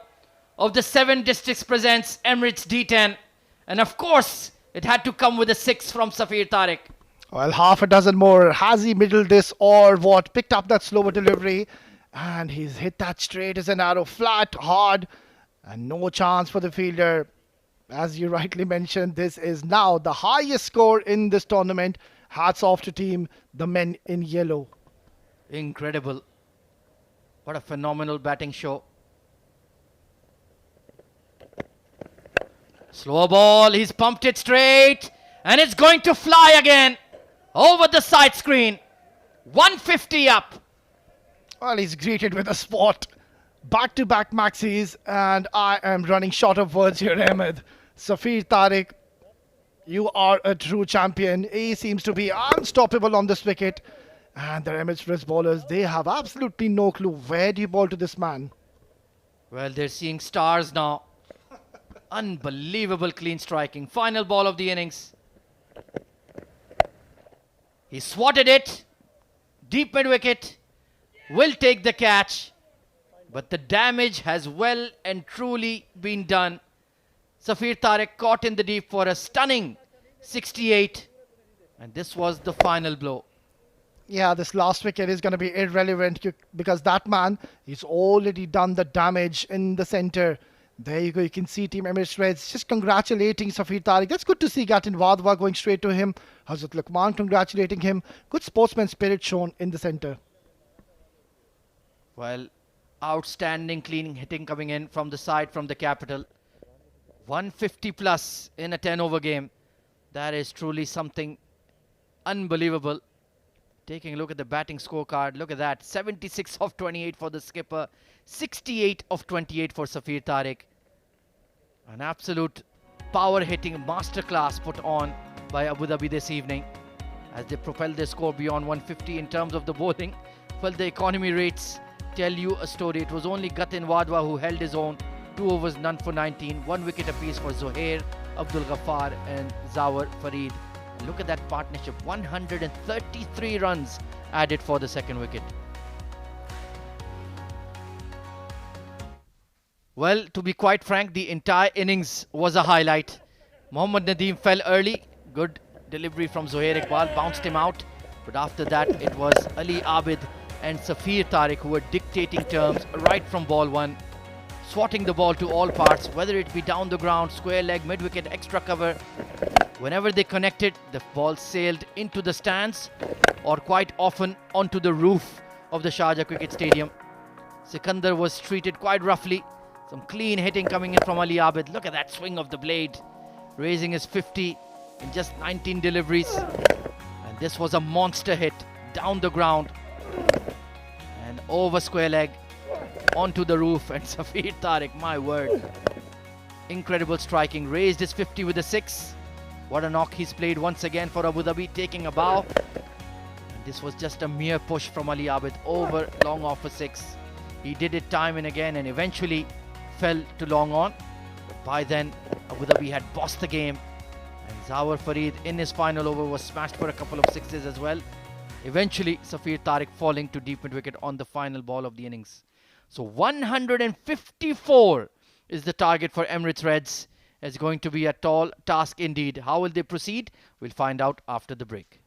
of the 7 districts presents Emirates D10. And of course, it had to come with a 6 from Safir Tariq. Well, half a dozen more. Has he middled this or what? Picked up that slower delivery and he's hit that straight as an arrow, flat, hard, and no chance for the fielder. As you rightly mentioned, this is now the highest score in this tournament. Hats off to team, the men in yellow. Incredible. What a phenomenal batting show. Slow ball, he's pumped it straight, and it's going to fly again over the side screen. 150 up. Well, he's greeted with a spot. Back-to-back maxis, and I am running short of words here, Ahmed. Safir Tariq, you are a true champion. He seems to be unstoppable on this wicket. And the Emirates Reds bowlers, they have absolutely no clue. Where do you bowl to this man? Well, they're seeing stars now. Unbelievable clean striking. Final ball of the innings. He swatted it. Deep mid-wicket. Will take the catch. But the damage has well and truly been done. Safir Tariq caught in the deep for a stunning 68. And this was the final blow. Yeah, this last wicket is going to be irrelevant because that man, he's already done the damage in the centre. There you go. You can see Team Emirates Reds just congratulating Safir Tariq. That's good to see Gatin Wadwa going straight to him. Hazrat Luqman congratulating him. Good sportsman spirit shown in the centre. Well, outstanding cleaning hitting coming in from the side from the capital. 150 plus in a 10-over game. That is truly something unbelievable. Taking a look at the batting scorecard, look at that. 76 of 28 for the skipper. 68 of 28 for Safir Tariq. An absolute power-hitting masterclass put on by Abu Dhabi this evening as they propel their score beyond 150 in terms of the bowling. Well, the economy rates tell you a story. It was only Gatin Wadwa who held his own. 2 overs, none for 19. 1 wicket apiece for Zuhair, Abdul Ghaffar and Zawar Farid. And look at that partnership. 133 runs added for the second wicket. Well, to be quite frank, the entire innings was a highlight. Mohammad Nadeem fell early. Good delivery from Zuhair Iqbal, bounced him out. But after that, it was Ali Abid and Safir Tariq who were dictating terms right from ball 1. swatting the ball to all parts, whether it be down the ground, square leg, mid-wicket, extra cover. Whenever they connected, the ball sailed into the stands or quite often onto the roof of the Sharjah Cricket Stadium. Sikandar was treated quite roughly. Some clean hitting coming in from Ali Abid. Look at that swing of the blade, raising his 50 in just 19 deliveries. And this was a monster hit down the ground and over square leg onto the roof. And Safir Tariq, my word, incredible striking, raised his 50 with a 6. What a knock he's played once again for Abu Dhabi, taking a bow. And this was just a mere push from Ali Abid over long off for 6. He did it time and again and eventually fell to long on. But by then, Abu Dhabi had bossed the game. And Zawar Farid in his final over was smashed for a couple of 6s as well. Eventually, Safir Tariq falling to deep mid-wicket on the final ball of the innings. So 154 is the target for Emirates Reds. It's going to be a tall task indeed. How will they proceed? We'll find out after the break.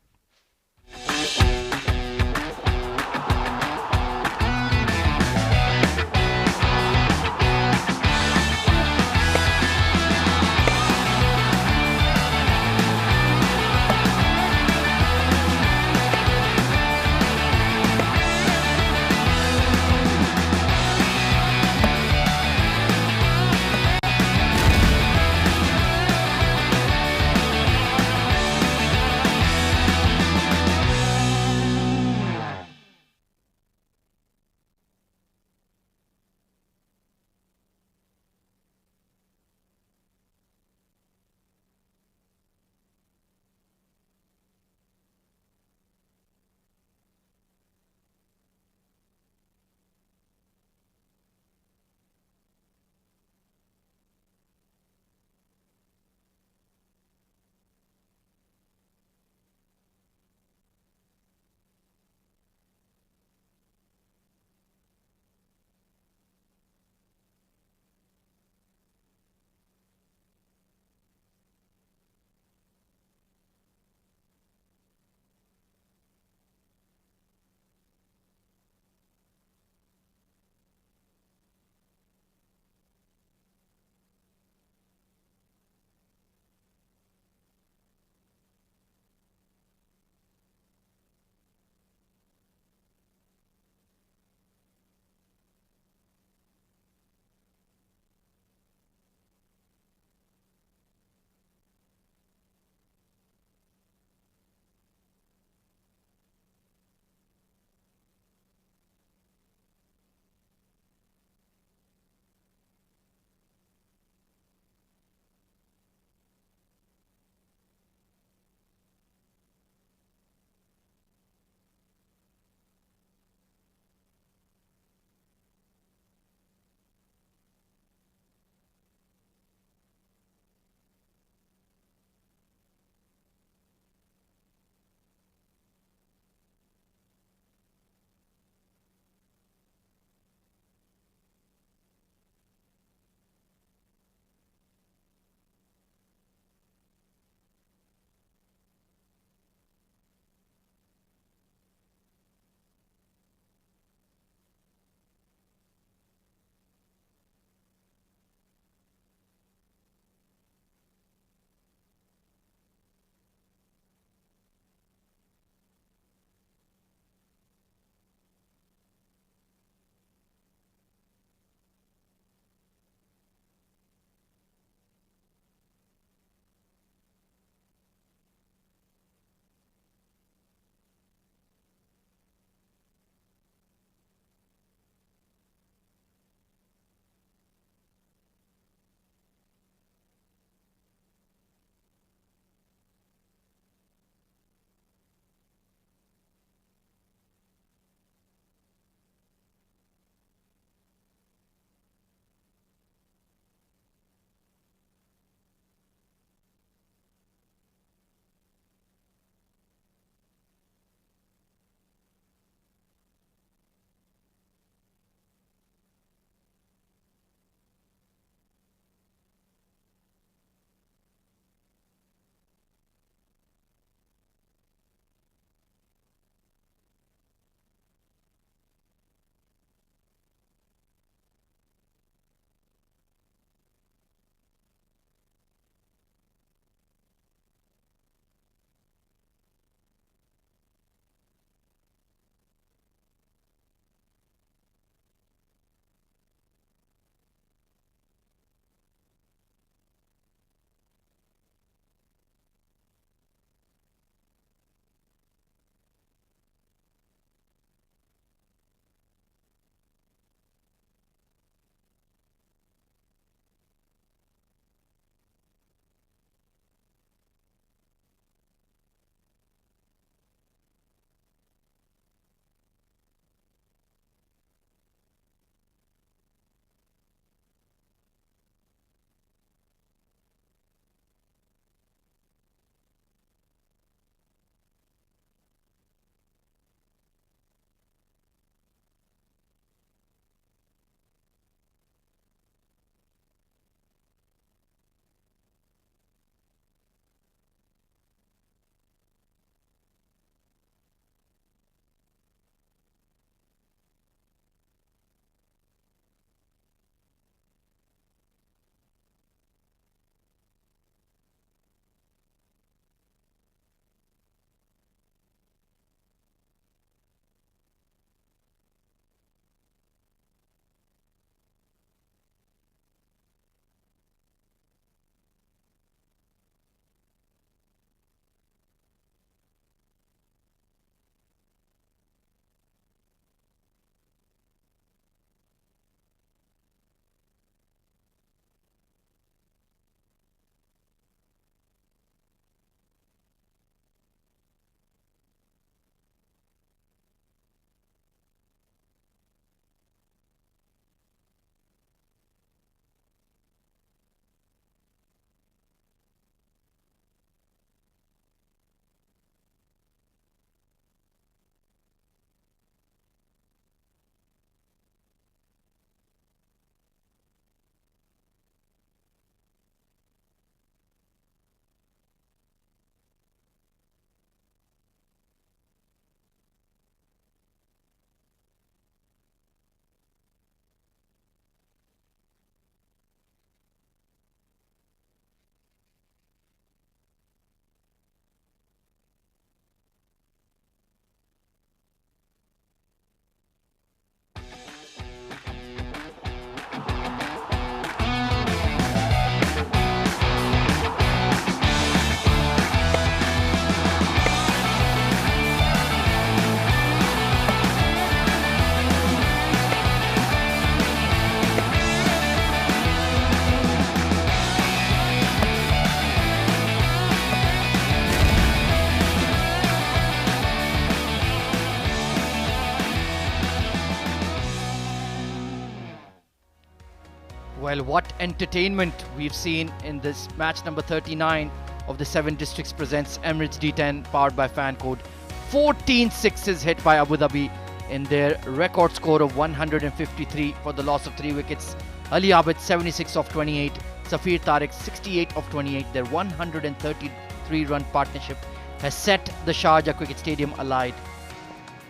Well, what entertainment we've seen in this match number 39 of the 7 Districts presents Emirates D10 powered by Fan Code. 14 sixes hit by Abu Dhabi in their record score of 153 for the loss of 3 wickets. Ali Abid 76 of 28, Safir Tariq 68 of 28. Their 133 run partnership has set the Sharjah Cricket Stadium alight.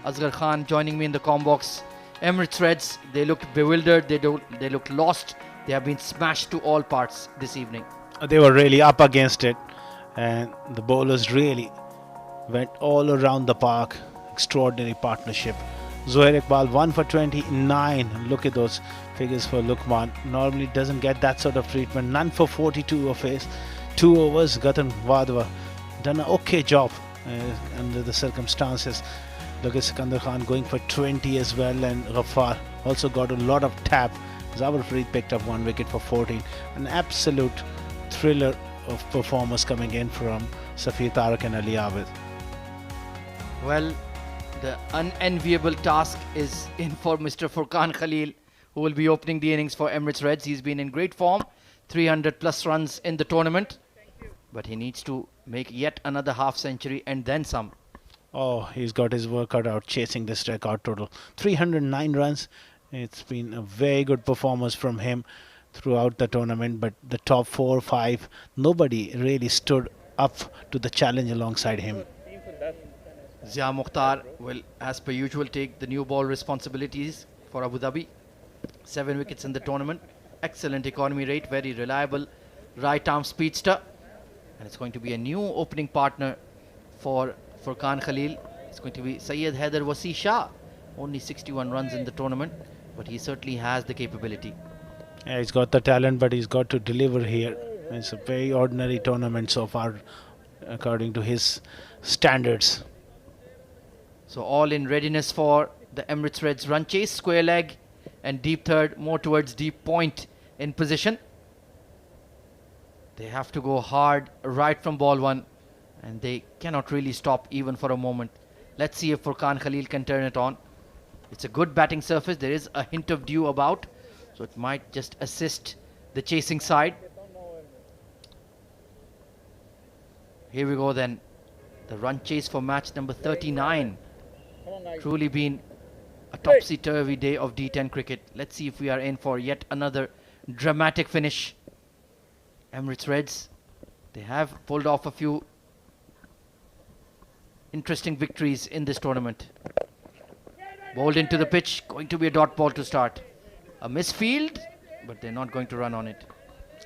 Asghar Khan joining me in the comm box. Emirates Reds, they looked bewildered, they looked lost. They have been smashed to all parts this evening. They were really up against it, and the bowlers really went all around the park. Extraordinary partnership. Zohair Iqbal 1 for 29. Look at those figures for Lukman. Normally doesn't get that sort of treatment. None for 42 of his 2 overs. Gatan Wadwa done an okay job under the circumstances. Look at Sikandar Khan going for 20 as well, and Ghaffar also got a lot of tap. Zawar Farid picked up 1 wicket for 14. An absolute thriller of performers coming in from Safir Tariq and Ali Abid. Well, the unenviable task is in for Mr. Furqan Khalil, who will be opening the innings for Emirates Reds. He's been in great form, 300 plus runs in the tournament, but he needs to make yet another half century and then some. Oh, he's got his work cut out chasing this record total. 309 runs. It's been a very good performance from him throughout the tournament, but the top 4 or 5, nobody really stood up to the challenge alongside him. Zia Mukhtar will, as per usual, take the new ball responsibilities for Abu Dhabi. 7 wickets in the tournament. Excellent economy rate, very reliable right arm speedster. And it's going to be a new opening partner for Furqan Khalil. It's going to be Syed Haider Wasi Shah. Only 61 runs in the tournament, but he certainly has the capability. Yeah, he's got the talent, but he's got to deliver here. It's a very ordinary tournament so far, according to his standards. So all in readiness for the Emirates Reds run chase, square leg and deep third, more towards deep point in position. They have to go hard right from ball 1, and they cannot really stop even for a moment. Let's see if Furqan Khalil can turn it on. It's a good batting surface. There is a hint of dew about, so it might just assist the chasing side. Here we go then. The run chase for match number 39. Truly been a topsy-turvy day of D10 cricket. Let's see if we are in for yet another dramatic finish. Emirates Reds, they have pulled off a few interesting victories in this tournament. Bowled into the pitch, going to be a dot ball to start. A misfield, but they're not going to run on it.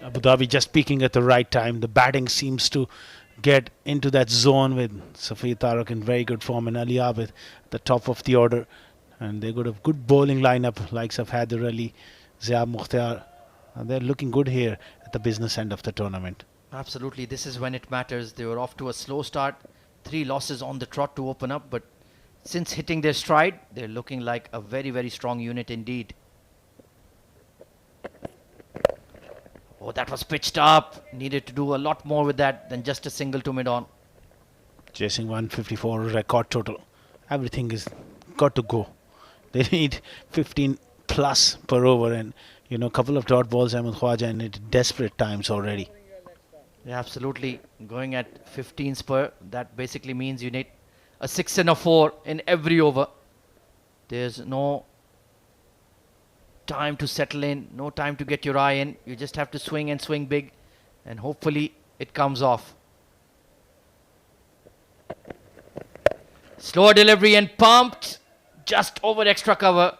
Abu Dhabi just peaking at the right time. The batting seems to get into that zone with Safir Tariq in very good form and Ali Abid at the top of the order. And they got a good bowling lineup, likes of Haider Ali, Zia Mukhtar. And they're looking good here at the business end of the tournament. Absolutely, this is when it matters. They were off to a slow start. 3 losses on the trot to open up, but since hitting their stride, they're looking like a very, very strong unit indeed. Oh, that was pitched up. Needed to do a lot more with that than just a single to mid-on. Chasing 154 record total. Everything is got to go. They need 15 plus per over, and you know, a couple of dot balls Ahmed Khwaja in it desperate times already. Yeah, absolutely. Going at 15 per, that basically means you need a 6 and a 4 in every over. There's no time to settle in, no time to get your eye in. You just have to swing and swing big, and hopefully it comes off. Slower delivery and pumped just over extra cover.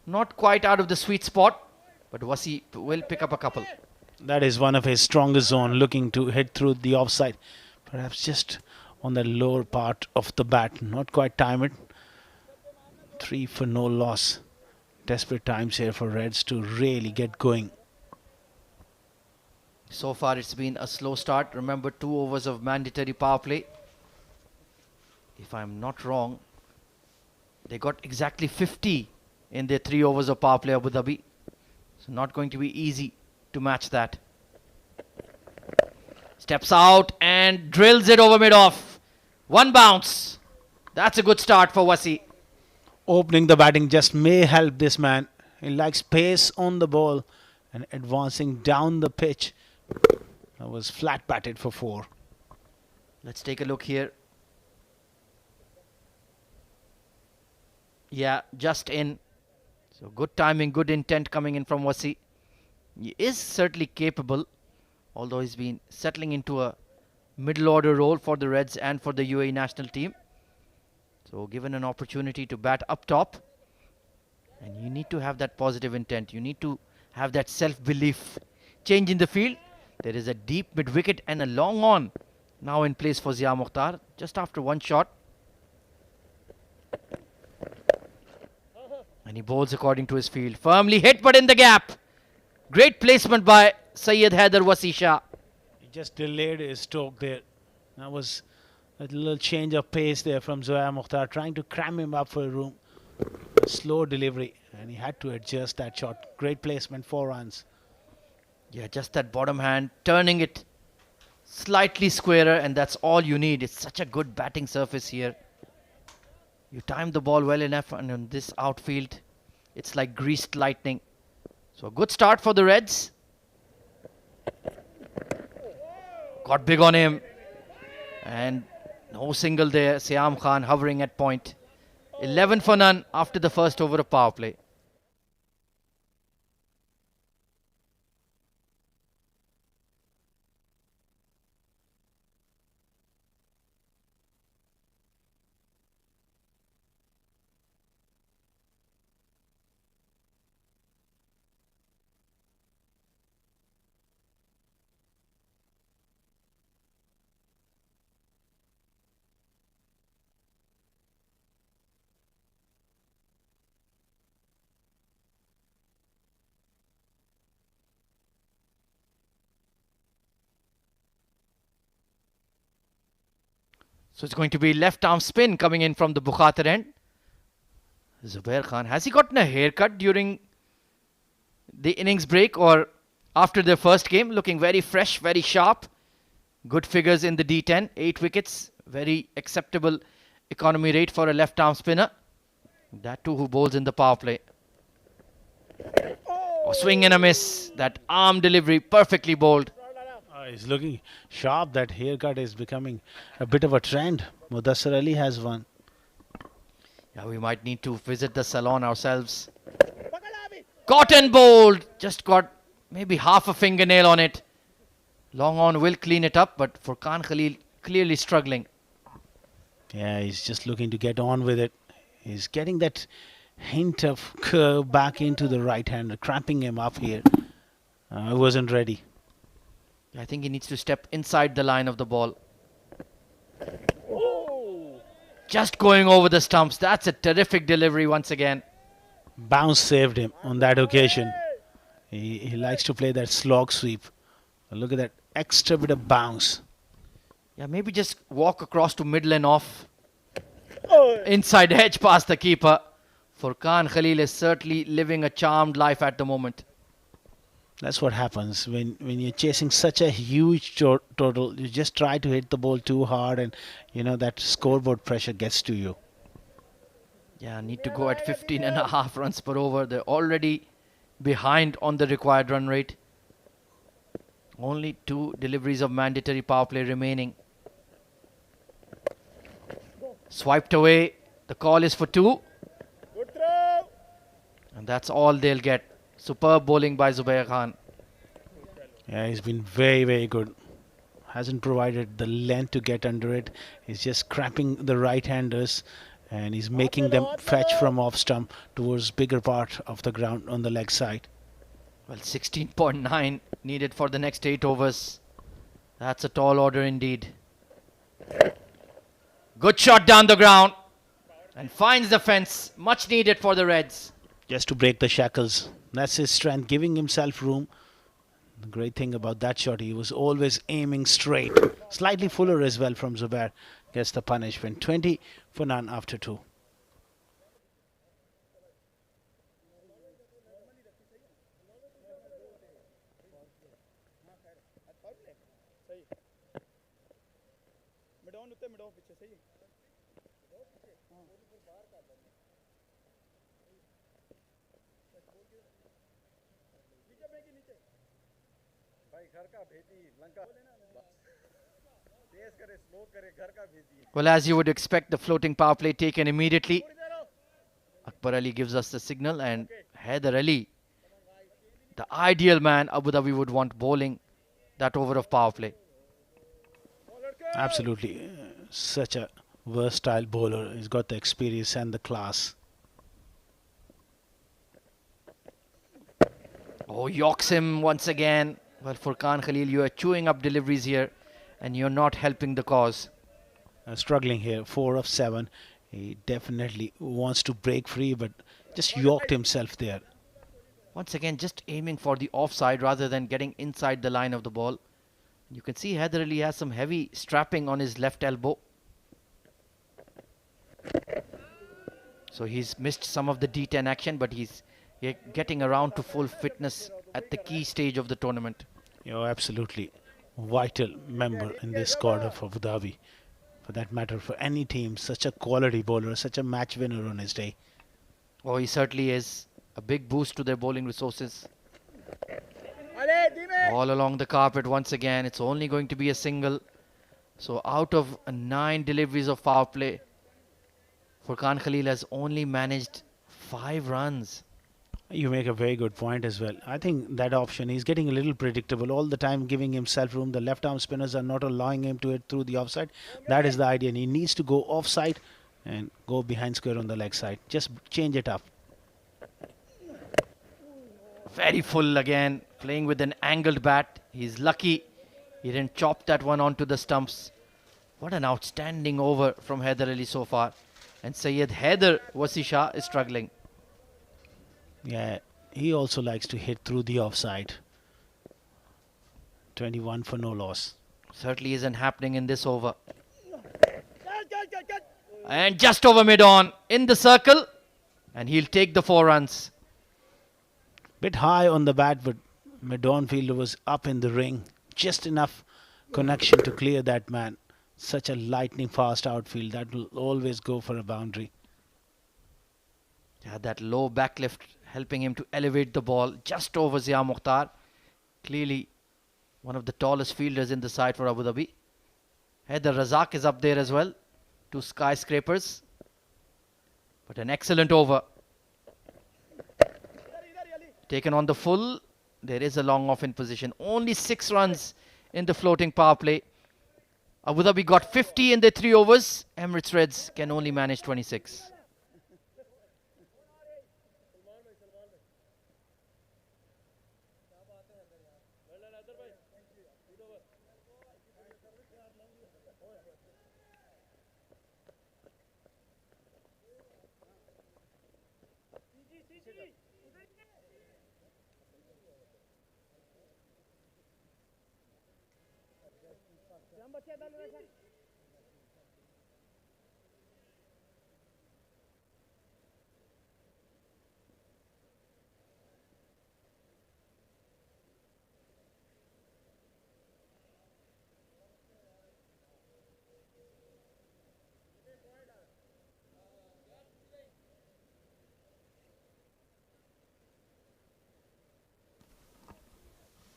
Not quite out of the sweet spot, but Wasi will pick up a couple. That is one of his strongest zone, looking to hit through the offside. Perhaps just on the lower part of the bat. Not quite time it. 3 for no loss. Desperate times here for Reds to really get going. So far it's been a slow start. Remember, 2 overs of mandatory power play. If I'm not wrong, they got exactly 50 in their 3 overs of power play, Abu Dhabi. So not going to be easy to match that. Steps out and drills it over mid-off. 1 bounce. That's a good start for Wasi. Opening the batting just may help this man. He likes pace on the ball, and advancing down the pitch. That was flat batted for 4. Let's take a look here. Yeah, just in. So good timing, good intent coming in from Wasi. He is certainly capable, although he's been settling into a middle order role for the Reds and for the UAE national team. So given an opportunity to bat up top, and you need to have that positive intent. You need to have that self-belief. Change in the field. There is a deep mid-wicket and a long on now in place for Zia Mukhtar, just after one shot. And he bowls according to his field. Firmly hit, but in the gap. Great placement by Syed Haider Wasisha. He just delayed his stroke there. That was a little change of pace there from Zoya Mukhtar, trying to cram him up for a room. A slow delivery, and he had to adjust that shot. Great placement, 4 runs. Yeah, just that bottom hand, turning it slightly squarer, and that's all you need. It's such a good batting surface here. You time the ball well enough, and on this outfield, it's like greased lightning. So a good start for the Reds. Got big on him. And no single there. Siam Khan hovering at point. 11 for none after the first over of power play. So it's going to be left arm spin coming in from the Bukhatir end. Zubair Khan, has he gotten a haircut during the innings break or after their first game? Looking very fresh, very sharp. Good figures in the D10. 8 wickets. Very acceptable economy rate for a left arm spinner. That too who bowls in the power play. Oh, swing and a miss. That arm delivery perfectly bowled. He's looking sharp. That haircut is becoming a bit of a trend. Mudassar Ali has one. Yeah, we might need to visit the salon ourselves. Caught and bowled. Just got maybe half a fingernail on it. Long on will clean it up, but Furqan Khalil clearly struggling. Yeah, he's just looking to get on with it. He's getting that hint of curve back into the right hand, cramping him up here. I wasn't ready. I think he needs to step inside the line of the ball. Just going over the stumps. That's a terrific delivery once again. Bounce saved him on that occasion. He likes to play that slog sweep. Look at that extra bit of bounce. Yeah, maybe just walk across to middle and off. Inside edge past the keeper. Furqan Khalil is certainly living a charmed life at the moment. That's what happens when you're chasing such a huge total. You just try to hit the ball too hard, and that scoreboard pressure gets to you. Yeah, need to go at 15.5 runs per over. They're already behind on the required run rate. Only 2 deliveries of mandatory power play remaining. Swiped away. The call is for 2. And that's all they'll get. Superb bowling by Zubair Khan. Yeah, he's been very, very good. Hasn't provided the length to get under it. He's just cramping the right-handers, and he's making them fetch from off stump towards bigger part of the ground on the leg side. Well, 16.9 needed for the next 8 overs. That's a tall order indeed. Good shot down the ground. And finds the fence. Much needed for the Reds. Just to break the shackles. That's his strength, giving himself room. The great thing about that shot, he was always aiming straight. Slightly fuller as well from Zubair. Gets the punishment. 20 for none after 2. Well, as you would expect, the floating power play taken immediately. Akbar Ali gives us the signal, and Haider Ali, the ideal man Abu Dhabi would want bowling that over of power play. Absolutely. Such a versatile bowler. He's got the experience and the class. Oh, yokes him once again. Well, Furqan Khalil, you are chewing up deliveries here, and you're not helping the cause. Struggling here, 4 of 7. He definitely wants to break free, but just yoked himself there. Once again, just aiming for the offside rather than getting inside the line of the ball. You can see Haider Ali has some heavy strapping on his left elbow. So he's missed some of the D10 action, but he's getting around to full fitness at the key stage of the tournament. You're absolutely vital member in this squad of Abu Dhabi. For that matter, for any team, such a quality bowler, such a match winner on his day. Oh, he certainly is. A big boost to their bowling resources. All along the carpet once again. It's only going to be a single. So out of 9 deliveries of power play, Furqan Khalil has only managed 5 runs. You make a very good point as well. I think that option, he's getting a little predictable all the time, giving himself room. The left arm spinners are not allowing him to hit through the offside. That is the idea. And he needs to go offside and go behind square on the leg side. Just change it up. Very full again, playing with an angled bat. He's lucky he didn't chop that one onto the stumps. What an outstanding over from Haider Ali so far. And Syed Haider Wasi Shah is struggling. Yeah, he also likes to hit through the offside. 21 for no loss. Certainly isn't happening in this over. And just over mid-on in the circle. And he'll take the 4 runs. Bit high on the bat, but mid-on fielder was up in the ring. Just enough connection to clear that man. Such a lightning fast outfield. That will always go for a boundary. Yeah, that low back lift helping him to elevate the ball just over Zia Mukhtar. Clearly one of the tallest fielders in the side for Abu Dhabi. Haider Razak is up there as well. 2 skyscrapers. But an excellent over. Taken on the full. There is a long off in position. Only 6 runs in the floating power play. Abu Dhabi got 50 in their 3 overs. Emirates Reds can only manage 26.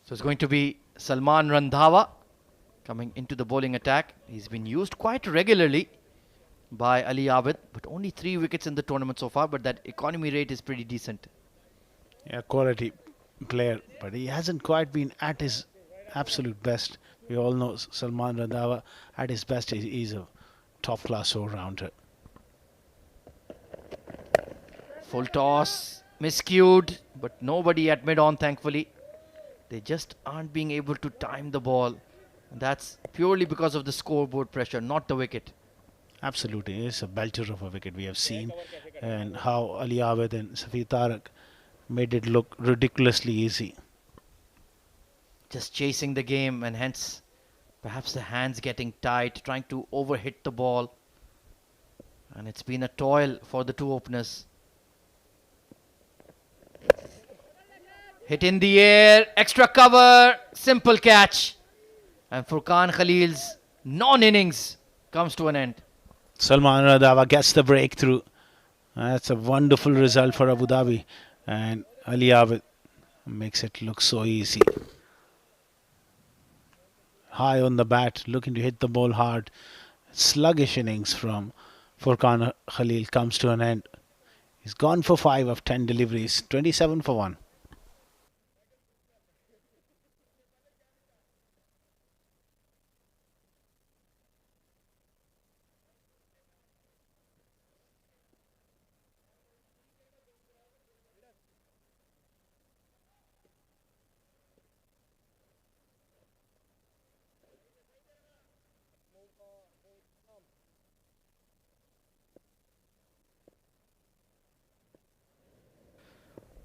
So it's going to be Salman Randhawa coming into the bowling attack. He's been used quite regularly by Ali Abid, but only 3 wickets in the tournament so far, but that economy rate is pretty decent. Yeah, quality player, but he hasn't quite been at his absolute best. We all know Salman Randhawa at his best. He's a top class all-rounder. Full toss, miscued, but nobody at mid-on thankfully. They just aren't being able to time the ball. And that's purely because of the scoreboard pressure, not the wicket. Absolutely, it's a belter of a wicket we have seen, and how Ali Abid and Safi Tariq made it look ridiculously easy. Just chasing the game, and hence perhaps the hands getting tight, trying to overhit the ball. And it's been a toil for the 2 openers. Hit in the air, extra cover, simple catch. And Furqan Khalil's non-innings comes to an end. Salman Randhawa gets the breakthrough. That's a wonderful result for Abu Dhabi, and Ali Abid makes it look so easy. high on the bat, looking to hit the ball hard. Sluggish innings from Furkan Khalil comes to an end. He's gone for 5 of 10 deliveries, 27 for 1.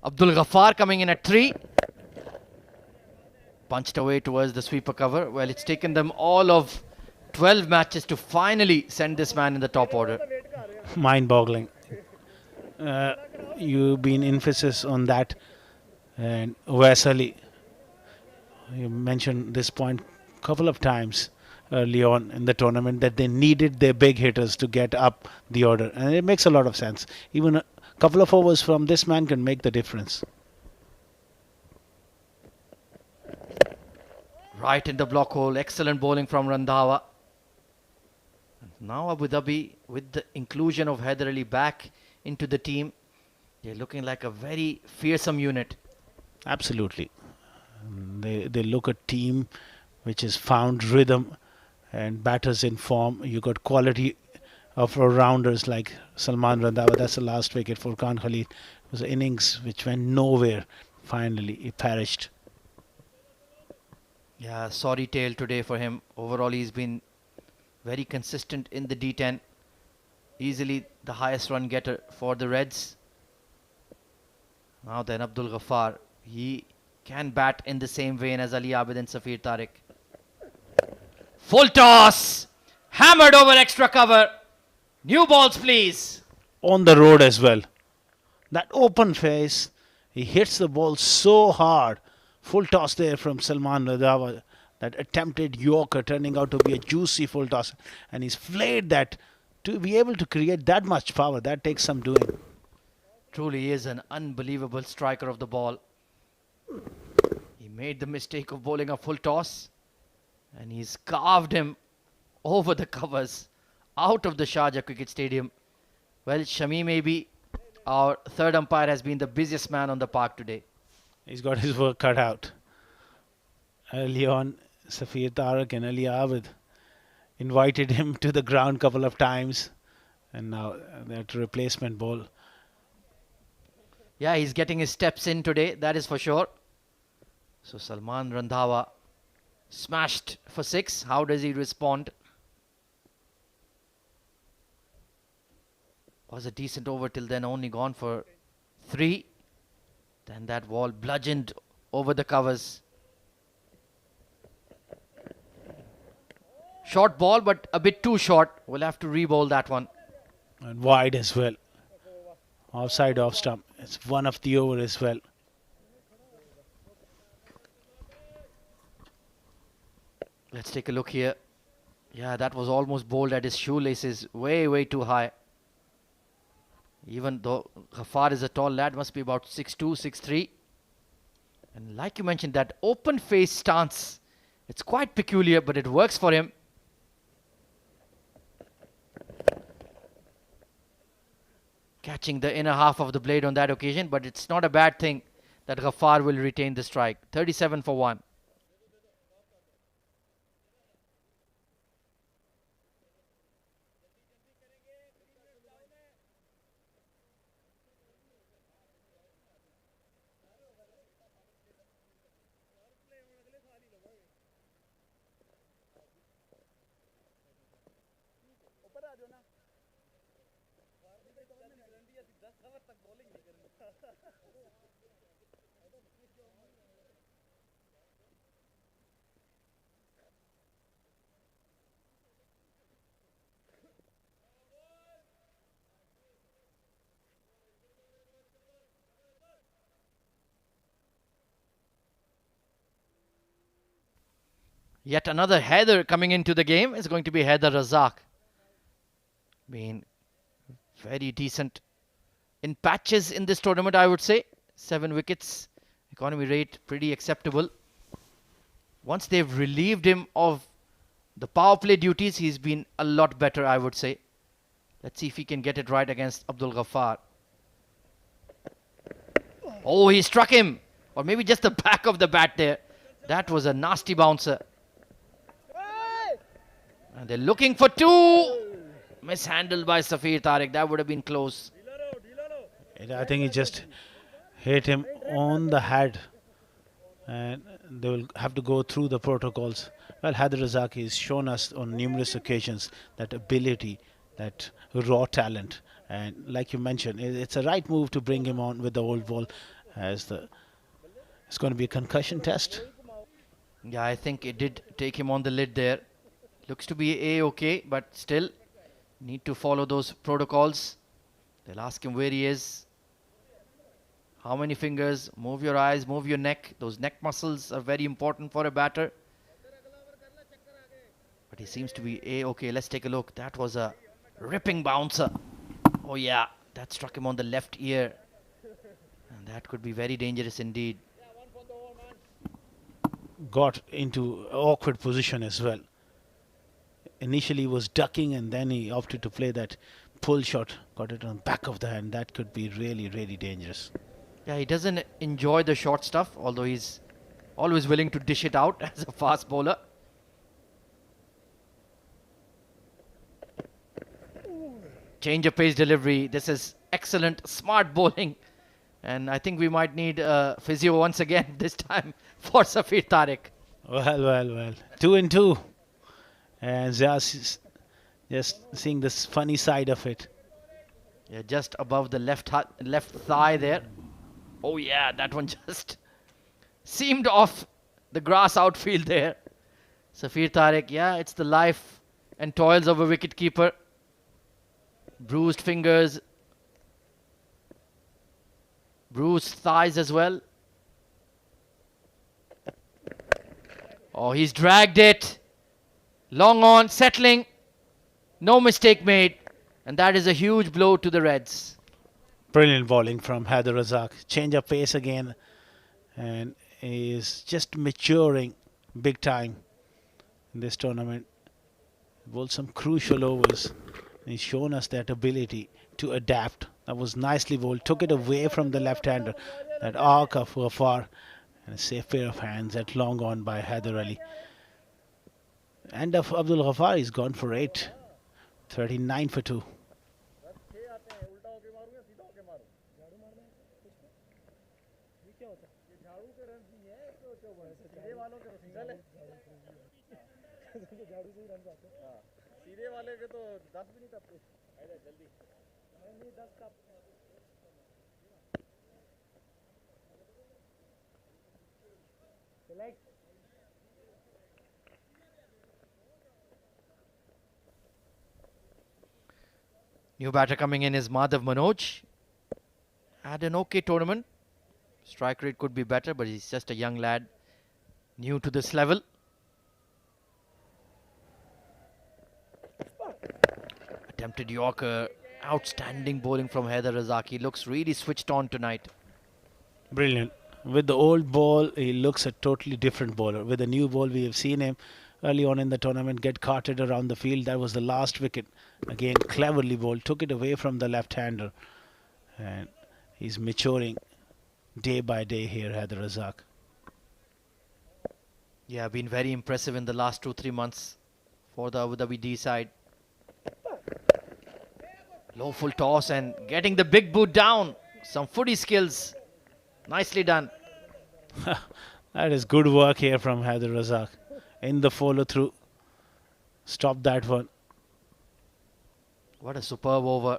Abdul Ghaffar coming in at 3. Punched away towards the sweeper cover. Well, it's taken them all of 12 matches to finally send this man in the top order. Mind-boggling. You've been emphasis on that, and Wesley, you mentioned this point a couple of times early on in the tournament that they needed their big hitters to get up the order, and it makes a lot of sense. Even a couple of overs from this man can make the difference. Right in the block hole. Excellent bowling from Randhawa. Now Abu Dhabi, with the inclusion of Haider Ali back into the team, they're looking like a very fearsome unit. Absolutely. They look a team which has found rhythm and batters in form. You got quality of rounders like Salman Randhawa. That's the last wicket for Khan Khalid. It was an innings which went nowhere. Finally, he perished. Yeah, sorry tale today for him. Overall, he's been very consistent in the D10. Easily the highest run getter for the Reds. Now then, Abdul Ghaffar. He can bat in the same vein as Ali Abid and Safir Tariq. Full toss! Hammered over extra cover. New balls, please. On the road as well. That open face, he hits the ball so hard. Full toss there from Salman Randhawa. That attempted Yorker turning out to be a juicy full toss. And he's flayed that to be able to create that much power. That takes some doing. Truly is an unbelievable striker of the ball. He made the mistake of bowling a full toss. And he's carved him over the covers out of the Sharjah Cricket Stadium. Well, Shami maybe our third umpire has been the busiest man on the park today. He's got his work cut out. Early on, Safir Tariq and Ali Abid invited him to the ground a couple of times. And now that replacement ball. Yeah, he's getting his steps in today, that is for sure. So Salman Randhawa smashed for 6. How does he respond? Was a decent over till then, only gone for 3. Then that ball bludgeoned over the covers. Short ball, but a bit too short. We'll have to re-bowl that one. And wide as well. Offside off stump. It's one of the over as well. Let's take a look here. Yeah, that was almost bowled at his shoelaces. Way, way too high. Even though Ghaffar is a tall lad, must be about 6'2", 6'3". And like you mentioned, that open face stance, it's quite peculiar, but it works for him. Catching the inner half of the blade on that occasion, but it's not a bad thing that Ghaffar will retain the strike. 37 for 1. Yet another Haider coming into the game is going to be Haider Razak. Been very decent in patches in this tournament, I would say. 7 wickets. Economy rate pretty acceptable. Once they've relieved him of the power play duties, he's been a lot better, I would say. Let's see if he can get it right against Abdul Ghaffar. Oh, he struck him. Or maybe just the back of the bat there. That was a nasty bouncer. And they're looking for two. Mishandled by Safir Tariq. That would have been close. I think he just hit him on the head. And they will have to go through the protocols. Well, Haider Razak has shown us on numerous occasions that ability, that raw talent. And like you mentioned, it's a right move to bring him on with the old ball, as it's going to be a concussion test. Yeah, I think it did take him on the lid there. Looks to be A-okay, but still need to follow those protocols. They'll ask him where he is. How many fingers? Move your eyes, move your neck. Those neck muscles are very important for a batter. But he seems to be A-okay. Let's take a look. That was a ripping bouncer. Oh yeah, that struck him on the left ear. And that could be very dangerous indeed. Got into awkward position as well. Initially he was ducking and then he opted to play that pull shot. Got it on the back of the hand. That could be really, really dangerous. Yeah, he doesn't enjoy the short stuff, although he's always willing to dish it out as a fast bowler. Change of pace delivery. This is excellent, smart bowling. And I think we might need physio once again, this time for Safir Tariq. Well. 2 and 2. And Zia's just seeing this funny side of it. Yeah, just above the left thigh there. Oh yeah, that one just seemed off the grass outfield there. Safir Tariq, yeah, it's the life and toils of a wicketkeeper. Bruised fingers. Bruised thighs as well. Oh, he's dragged it. Long on, settling. No mistake made. And that is a huge blow to the Reds. Brilliant bowling from Haider Razak. Change of pace again. And is just maturing big time in this tournament. Bowled some crucial overs. He's shown us that ability to adapt. That was nicely bowled. Took it away from the left-hander. That arc of Ghaffar. And a safe pair of hands that long on by Haider Ali. And of Abdul Ghaffar, he's gone for 8. 39 for 2. New batter coming in is Madhav Manoj. Had an okay tournament. Strike rate could be better, but he's just a young lad, new to this level. Attempted Yorker. Outstanding bowling from Haider Razak. He looks really switched on tonight. Brilliant. With the old ball, he looks a totally different bowler. With the new ball, we have seen him early on in the tournament get carted around the field. That was the last wicket. Again, cleverly bowled. Took it away from the left-hander. And he's maturing day by day here, Haider Razak. Yeah, been very impressive in the last 2-3 months for the Abu Dhabi D side. Low full toss and getting the big boot down. Some footy skills. Nicely done. That is good work here from Haider Razak. In the follow-through. Stop that one. What a superb over.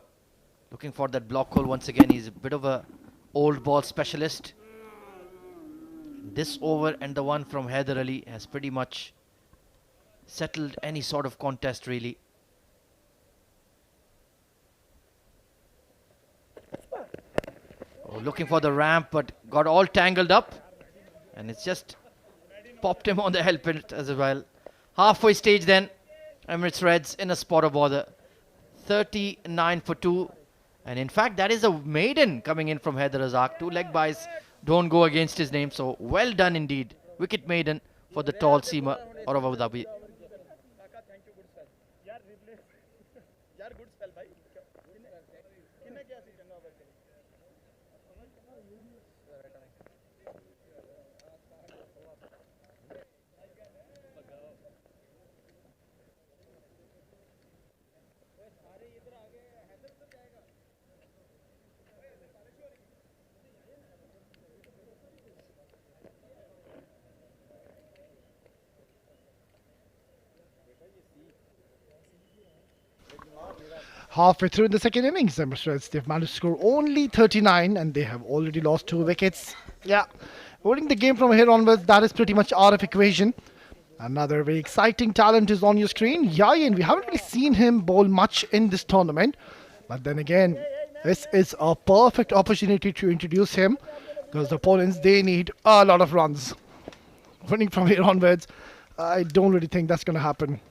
Looking for that block hole once again. He's a bit of a old ball specialist. This over and the one from Haider Ali has pretty much settled any sort of contest really. Oh, looking for the ramp, but got all tangled up. And it's just popped him on the helmet as well. Halfway stage then. Emirates Reds in a spot of bother. 39 for 2. And in fact, that is a maiden coming in from Haider Razak. 2 leg buys don't go against his name. So well done indeed. Wicket maiden for the tall seamer out of Abu Dhabi. Halfway through the second innings, Emirates Reds, they've managed to score only 39 and they have already lost 2 wickets. Yeah, holding the game from here onwards, that is pretty much out of equation. Another very exciting talent is on your screen, Yayin. We haven't really seen him bowl much in this tournament. But then again, this is a perfect opportunity to introduce him because the opponents, they need a lot of runs. Winning from here onwards, I don't really think that's going to happen.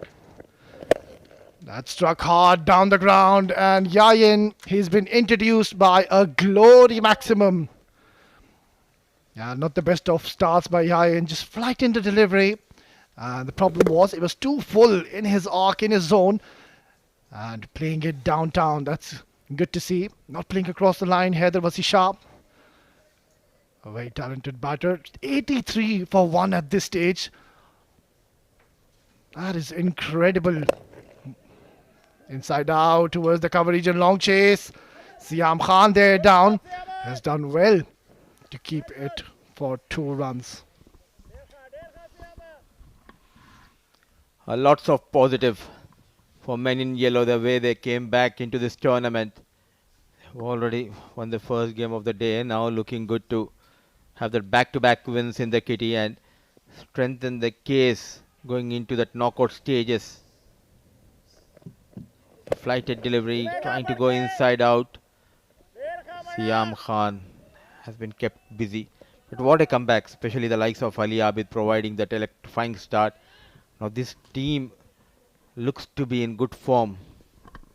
That struck hard down the ground, and Yayin, he's been introduced by a glory maximum. Yeah, not the best of starts by Yayin, just flight into delivery. And the problem was it was too full in his arc, in his zone, and playing it downtown. That's good to see. Not playing across the line. Heather was sharp. A very talented batter. 83 for 1 at this stage. That is incredible. Inside out towards the cover region, long chase. Siam Khan there down. Has done well to keep it for 2 runs. Lots of positive for men in yellow, the way they came back into this tournament. They've already won the first game of the day, now looking good to have their back-to-back wins in the kitty and strengthen the case going into that knockout stages. Flighted delivery, trying to go inside out. Siam Khan has been kept busy. But what a comeback, especially the likes of Ali Abid providing that electrifying start. Now this team looks to be in good form.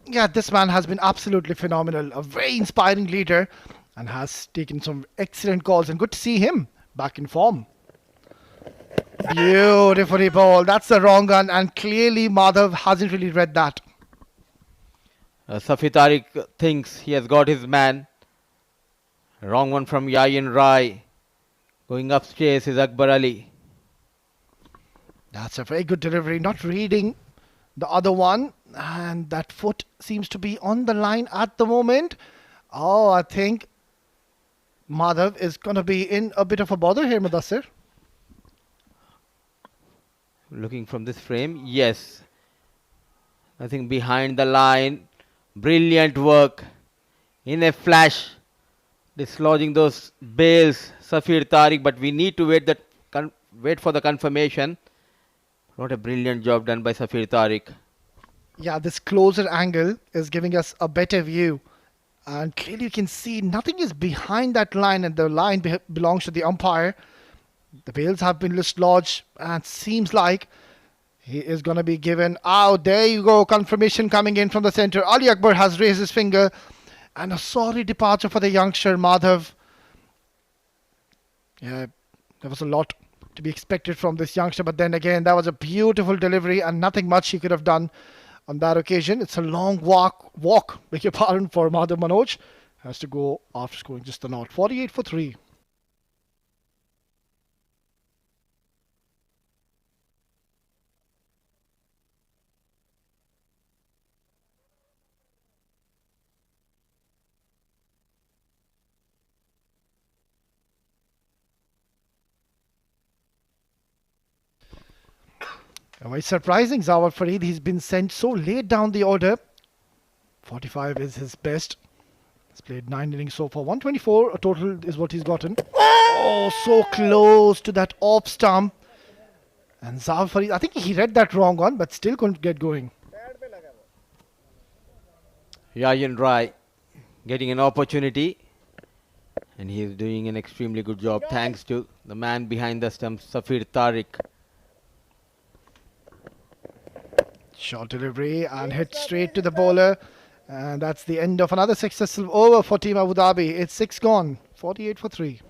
Yeah, this man has been absolutely phenomenal. A very inspiring leader and has taken some excellent calls. And good to see him back in form. Beautifully bowled. That's the wrong one. And clearly Madhav hasn't really read that. Safi Tariq thinks he has got his man. Wrong one from Yayin Rai. Going upstairs is Akbar Ali. That's a very good delivery. Not reading the other one. And that foot seems to be on the line at the moment. Oh, I think Madhav is going to be in a bit of a bother here, Mudassir. Looking from this frame, yes. I think behind the line. Brilliant work. In a flash. Dislodging those bails, Safir Tariq. But we need to wait for the confirmation. What a brilliant job done by Safir Tariq. Yeah, this closer angle is giving us a better view. And clearly you can see nothing is behind that line, and the line belongs to the umpire. The bails have been dislodged and seems like he is going to be given out. There you go, confirmation coming in from the center. Ali Akbar has raised his finger. And a sorry departure for the youngster Madhav. Yeah, there was a lot to be expected from this youngster. But then again, that was a beautiful delivery and nothing much he could have done on that occasion. It's a long walk, beg your pardon, for Madhav Manoj. Has to go after scoring just the not. 48 for 3. Very surprising, Zawar Farid. He's been sent so late down the order. 45 is his best. He's played 9 innings so far. 124 a total is what he's gotten. Oh, so close to that off stump. And Zawar Farid, I think he read that wrong one, but still couldn't get going. Yayin Rai getting an opportunity. And he is doing an extremely good job thanks to the man behind the stump, Safir Tariq. Short delivery and hit straight to the bowler. And that's the end of another successful over for Team Abu Dhabi. It's 6 gone. 48 for 3.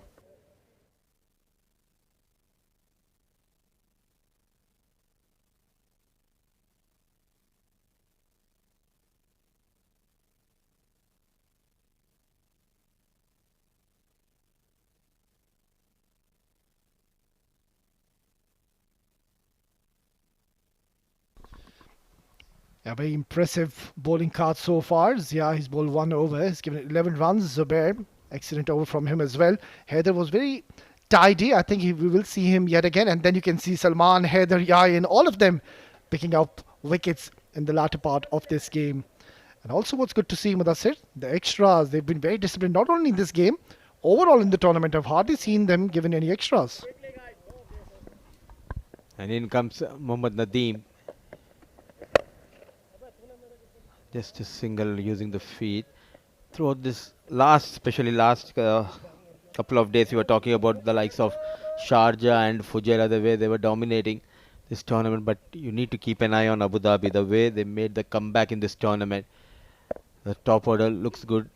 A very impressive bowling card so far. Zia, he's bowled 1 over. He's given 11 runs. Zubair, excellent over from him as well. Haider was very tidy. I think we will see him yet again. And then you can see Salman, Haider, Yain, all of them picking up wickets in the latter part of this game. And also what's good to see, Mudassir, the extras, they've been very disciplined, not only in this game, overall in the tournament. I've hardly seen them given any extras. And in comes Mohammad Nadeem. Just a single using the feet. Throughout this especially last couple of days, we were talking about the likes of Sharjah and Fujairah, the way they were dominating this tournament. But you need to keep an eye on Abu Dhabi, the way they made the comeback in this tournament. The top order looks good.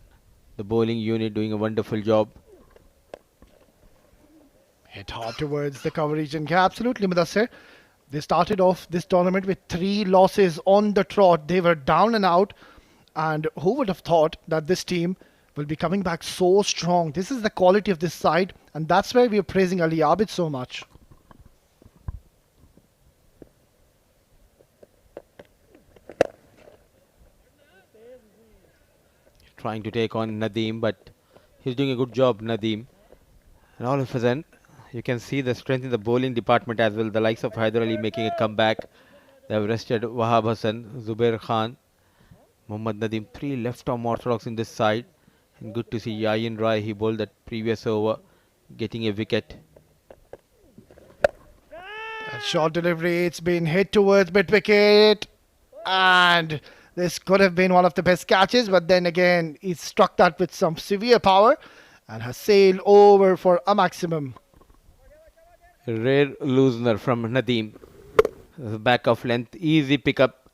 The bowling unit doing a wonderful job. Hit hard towards the cover region. Yeah, absolutely, Mudassir. They started off this tournament with 3 losses on the trot. They were down and out. And who would have thought that this team will be coming back so strong? This is the quality of this side. And that's why we are praising Ali Abid so much. Trying to take on Nadeem, but he's doing a good job, Nadeem. And all of a sudden, you can see the strength in the bowling department as well. The likes of Haider Ali making a comeback. They have rested Wahab Hassan, Zubair Khan, Mohammad Nadeem. 3 left-arm orthodox in this side. And good to see Yayin Rai. He bowled that previous over, getting a wicket. A short delivery. It's been hit towards mid-wicket. And this could have been one of the best catches. But then again, he struck that with some severe power and has sailed over for a maximum. Rare loosener from Nadeem. Back of length, easy pickup.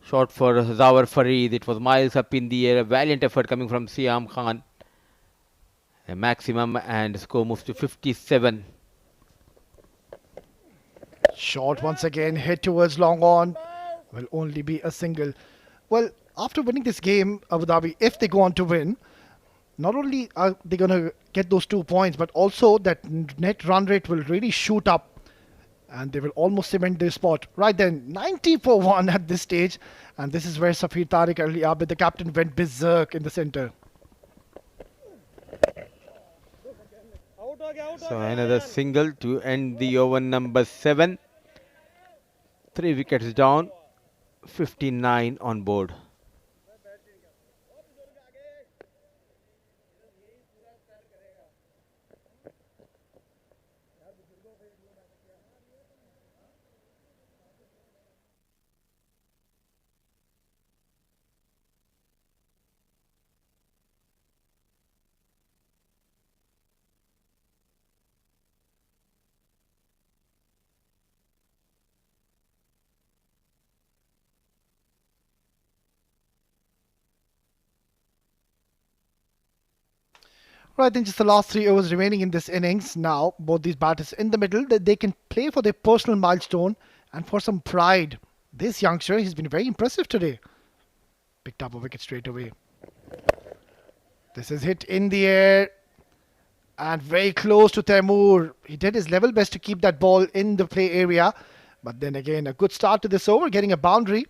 Shot for Zawar Farid. It was miles up in the air. A valiant effort coming from Siam Khan. A maximum, and score moves to 57. Shot once again, hit towards long on. Will only be a single. Well, after winning this game, Abu Dhabi, if they go on to win, not only are they going to get those 2 points, but also that net run rate will really shoot up and they will almost cement their spot. Right then, 90 for 1 at this stage. And this is where Safir Tariq Ali Abid, the captain, went berserk in the center. So another single to end the over number 7. 3 wickets down, 59 on board. Right, then just the last 3 overs remaining in this innings. Now, both these batters in the middle, they can play for their personal milestone and for some pride. This youngster, he's been very impressive today. Picked up a wicket straight away. This is hit in the air and very close to Taimur. He did his level best to keep that ball in the play area. But then again, a good start to this over, getting a boundary.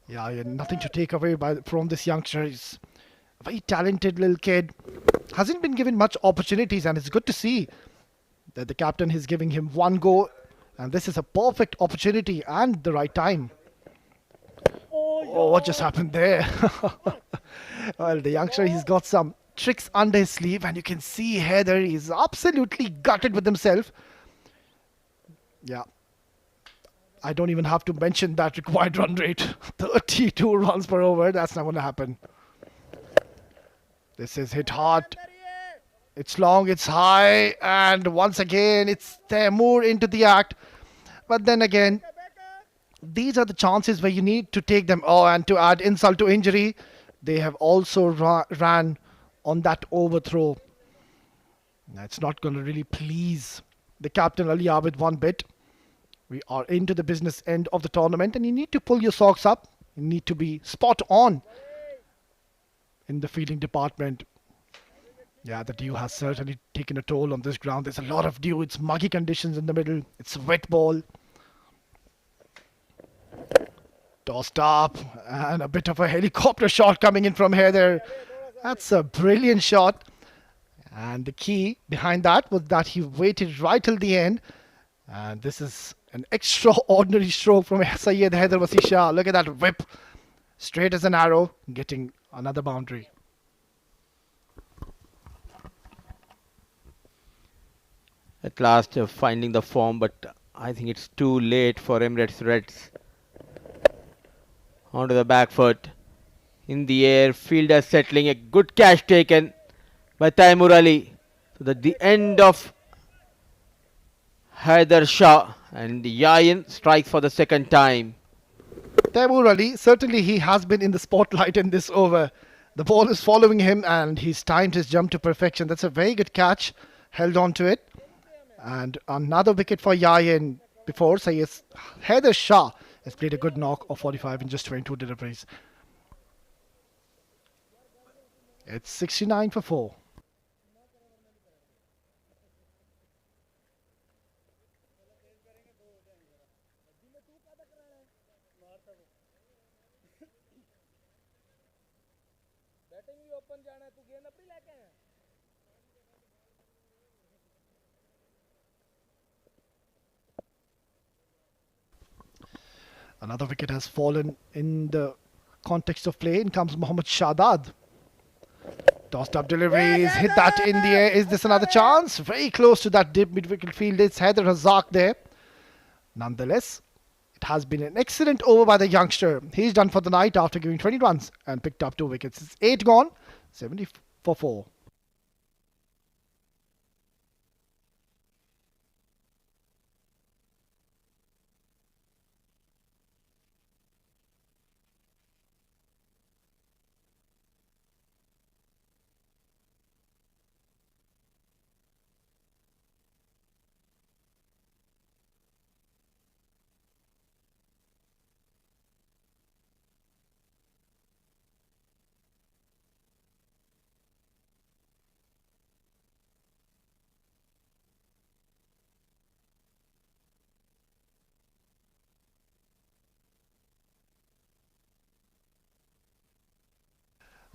Yeah, nothing to take away from this youngster. He's a very talented little kid. Hasn't been given much opportunities, and it's good to see that the captain is giving him 1 go. And this is a perfect opportunity and the right time. Oh, what just happened there? Well, the youngster, he's got some tricks under his sleeve, and you can see Haider, he's absolutely gutted with himself. Yeah. I don't even have to mention that required run rate. 32 runs per over. That's not going to happen. This is hit hard. It's long, it's high. And once again, it's Taimur into the act. But then again, these are the chances where you need to take them. Oh, and to add insult to injury, they have also ran on that overthrow. That's not going to really please the captain Ali Abid one bit. We are into the business end of the tournament, and you need to pull your socks up. You need to be spot on in the fielding department. Yeah, the dew has certainly taken a toll on this ground. There's a lot of dew. It's muggy conditions in the middle. It's a wet ball. Tossed up, and a bit of a helicopter shot coming in from here there. That's a brilliant shot. And the key behind that was that he waited right till the end. And this is an extraordinary stroke from Syed Haider Wasi Shah. Look at that whip. Straight as an arrow, getting another boundary. At last finding the form, but I think it's too late for Emirates Reds. Onto the back foot. In the air, fielder settling, a good catch taken by Taimur Ali. So that the end of Haider Shah, and Yayan strikes for the second time. Taimur Ali, certainly he has been in the spotlight in this over. The ball is following him and he's timed his jump to perfection. That's a very good catch. Held on to it. And another wicket for Yayan before Syed Haider Shah has played a good knock of 45 in just 22 deliveries. It's 69 for 4. Another wicket has fallen in the context of play. In comes Mohammad Shadad. Tossed up deliveries, hit that in the air. Is this another chance? Very close to that deep mid-wicket field. It's Haider Razak there. Nonetheless, it has been an excellent over by the youngster. He's done for the night after giving 20 runs and picked up 2 wickets. It's 8 gone, 70 for 4.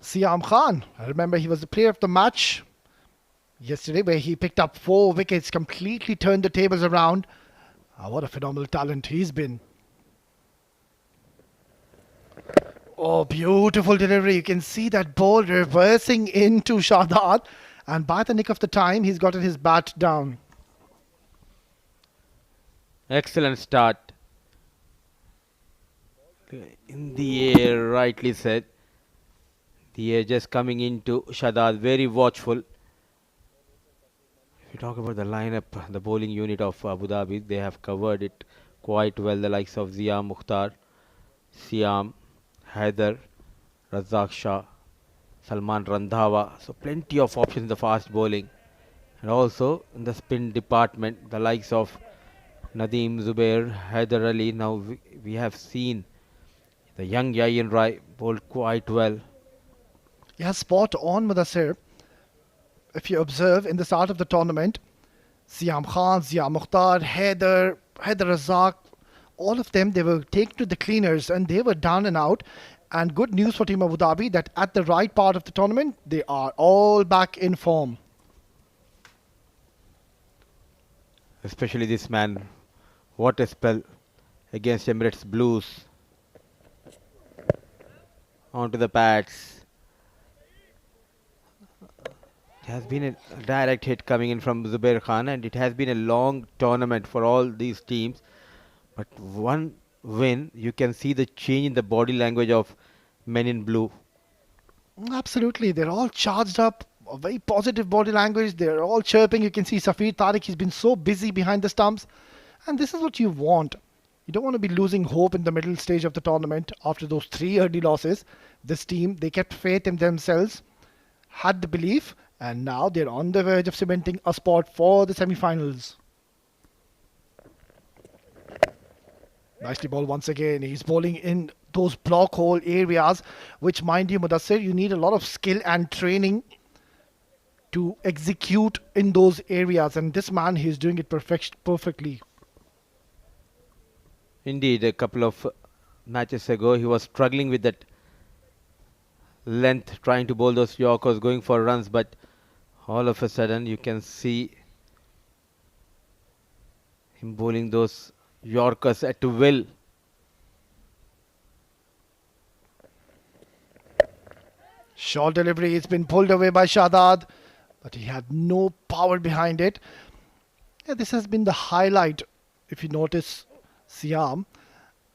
Siam Khan, I remember he was the player of the match yesterday where he picked up 4 wickets, completely turned the tables around. What a phenomenal talent he's been. Oh, beautiful delivery. You can see that ball reversing into Shadad, and by the nick of the time, he's gotten his bat down. Excellent start. In the air, rightly said. The air just coming into Shadad, very watchful. If you talk about the lineup, the bowling unit of Abu Dhabi, they have covered it quite well. The likes of Zia Mukhtar, Siam, Haider, Razak Shah, Salman Randhawa. So plenty of options in the fast bowling. And also in the spin department, the likes of Nadeem Zubair, Haider Ali. Now we have seen the young Yayan Rai bowled quite well. Yeah, spot on, Mudassir. If you observe in the start of the tournament, Siam Khan, Zia Mukhtar, Haider Razak, all of them, they were taken to the cleaners and they were down and out. And good news for Team Abu Dhabi that at the right part of the tournament, they are all back in form. Especially this man. What a spell against Emirates Blues. Onto the pads. It has been a direct hit coming in from Zubair Khan, and it has been a long tournament for all these teams. But one win, you can see the change in the body language of men in blue. Absolutely. They're all charged up. A very positive body language. They're all chirping. You can see Safir Tariq, he's been so busy behind the stumps. And this is what you want. You don't want to be losing hope in the middle stage of the tournament after those 3 early losses. This team, they kept faith in themselves, had the belief, and now they're on the verge of cementing a spot for the semi-finals. Nicely bowled once again. He's bowling in those block hole areas, which, mind you, Mudassir, you need a lot of skill and training to execute in those areas. And this man, he's doing it perfectly. Indeed, a couple of matches ago. He was struggling with that length, trying to bowl those Yorkers, going for runs, but all of a sudden you can see him bowling those Yorkers at will. Short delivery, it's been pulled away by Shadad, but he had no power behind it. Yeah, this has been the highlight, if you notice, Siam,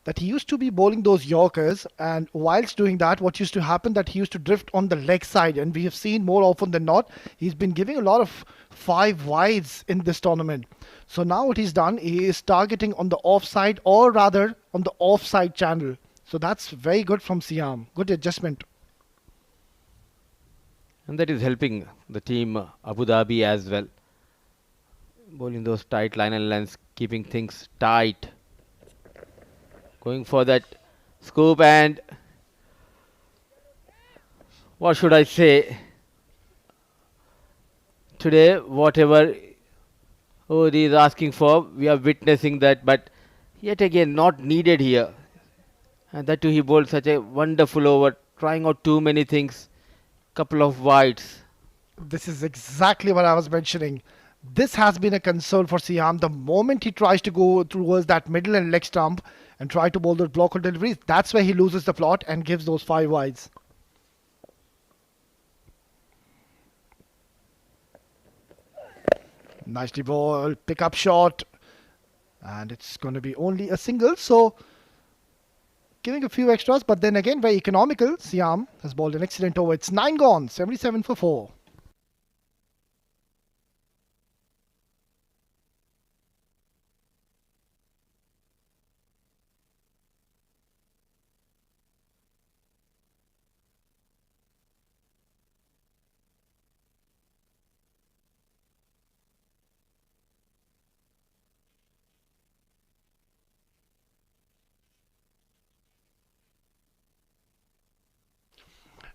that he used to be bowling those Yorkers, and whilst doing that, what used to happen that he used to drift on the leg side, and we have seen more often than not, he's been giving a lot of 5 wides in this tournament. So now what he's done, he is targeting on the offside, or rather on the offside channel. So that's very good from Siam. Good adjustment. And that is helping the team Abu Dhabi as well. Bowling those tight line and lengths, keeping things tight. Going for that scoop, and what should I say? Today, whatever Odi is asking for, we are witnessing that, but yet again not needed here. And that too, he bowled such a wonderful over, trying out too many things. Couple of wides. This is exactly what I was mentioning. This has been a concern for Siam. The moment he tries to go towards that middle and leg stump and try to bowl those blocker deliveries, that's where he loses the plot and gives those 5 wides. Nicely bowled, pick up shot, and it's going to be only a single, so giving a few extras, but then again very economical. Siam has bowled an excellent over. It's 9 gone, 77 for 4.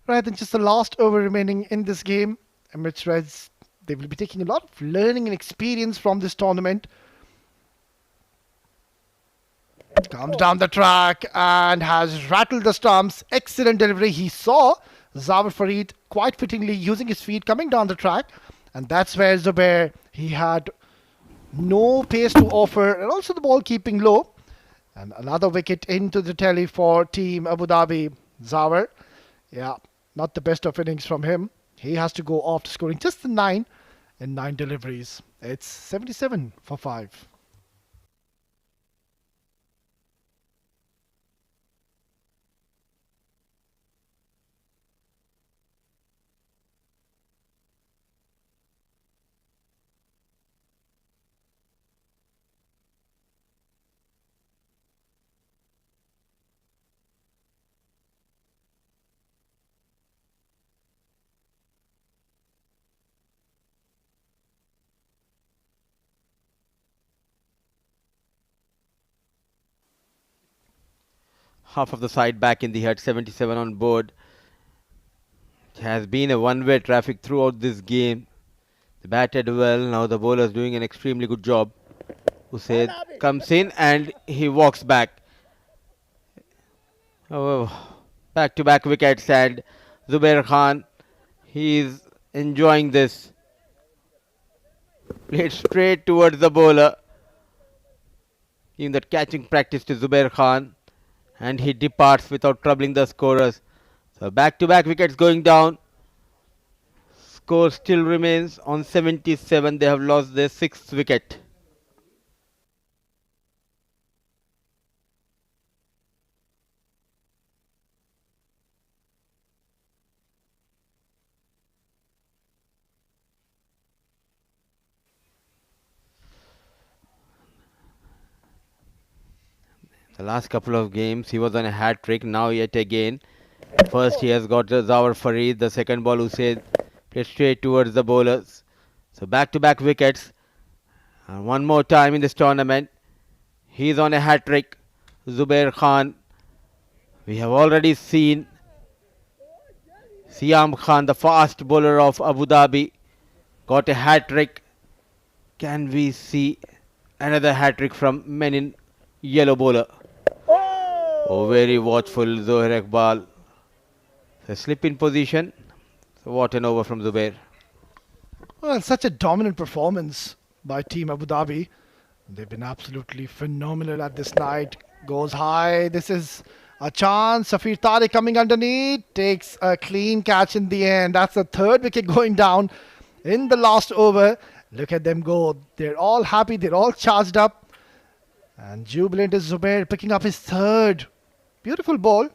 Right, then just the last over remaining in this game. Emirates Reds, they will be taking a lot of learning and experience from this tournament. Comes down the track and has rattled the stumps. Excellent delivery. He saw Zawar Farid quite fittingly using his feet coming down the track. And that's where Zubair, he had no pace to offer. And also the ball keeping low. And another wicket into the tally for Team Abu Dhabi. Zawar, yeah, not the best of innings from him. He has to go after scoring just the 9 in 9 deliveries. It's 77 for 5. Half of the side back in the head, 77 on board. It has been a one-way traffic throughout this game. They batted well. Now the bowler is doing an extremely good job. Usaid comes in and he walks back. Oh, back-to-back wickets, and Zubair Khan, he is enjoying this. Played straight towards the bowler. In that catching practice to Zubair Khan. And he departs without troubling the scorers. So back-to-back wickets going down. Score still remains on 77. They have lost their 6th wicket. The last couple of games he was on a hat trick. Now yet again. First he has got Zawar Farid. The second ball Usaid played straight towards the bowlers. So back-to-back wickets. And one more time in this tournament. He is on a hat trick. Zubair Khan. We have already seen Siam Khan, the fast bowler of Abu Dhabi, got a hat trick. Can we see another hat trick from men in yellow bowler? Oh, very watchful Zohair Iqbal. A slip in position. So what an over from Zubair. Well, such a dominant performance by Team Abu Dhabi. They've been absolutely phenomenal at this night. Goes high. This is a chance. Safir Tariq coming underneath. Takes a clean catch in the end. That's the third wicket going down in the last over. Look at them go. They're all happy. They're all charged up. And jubilant is Zubair picking up his third. Beautiful ball.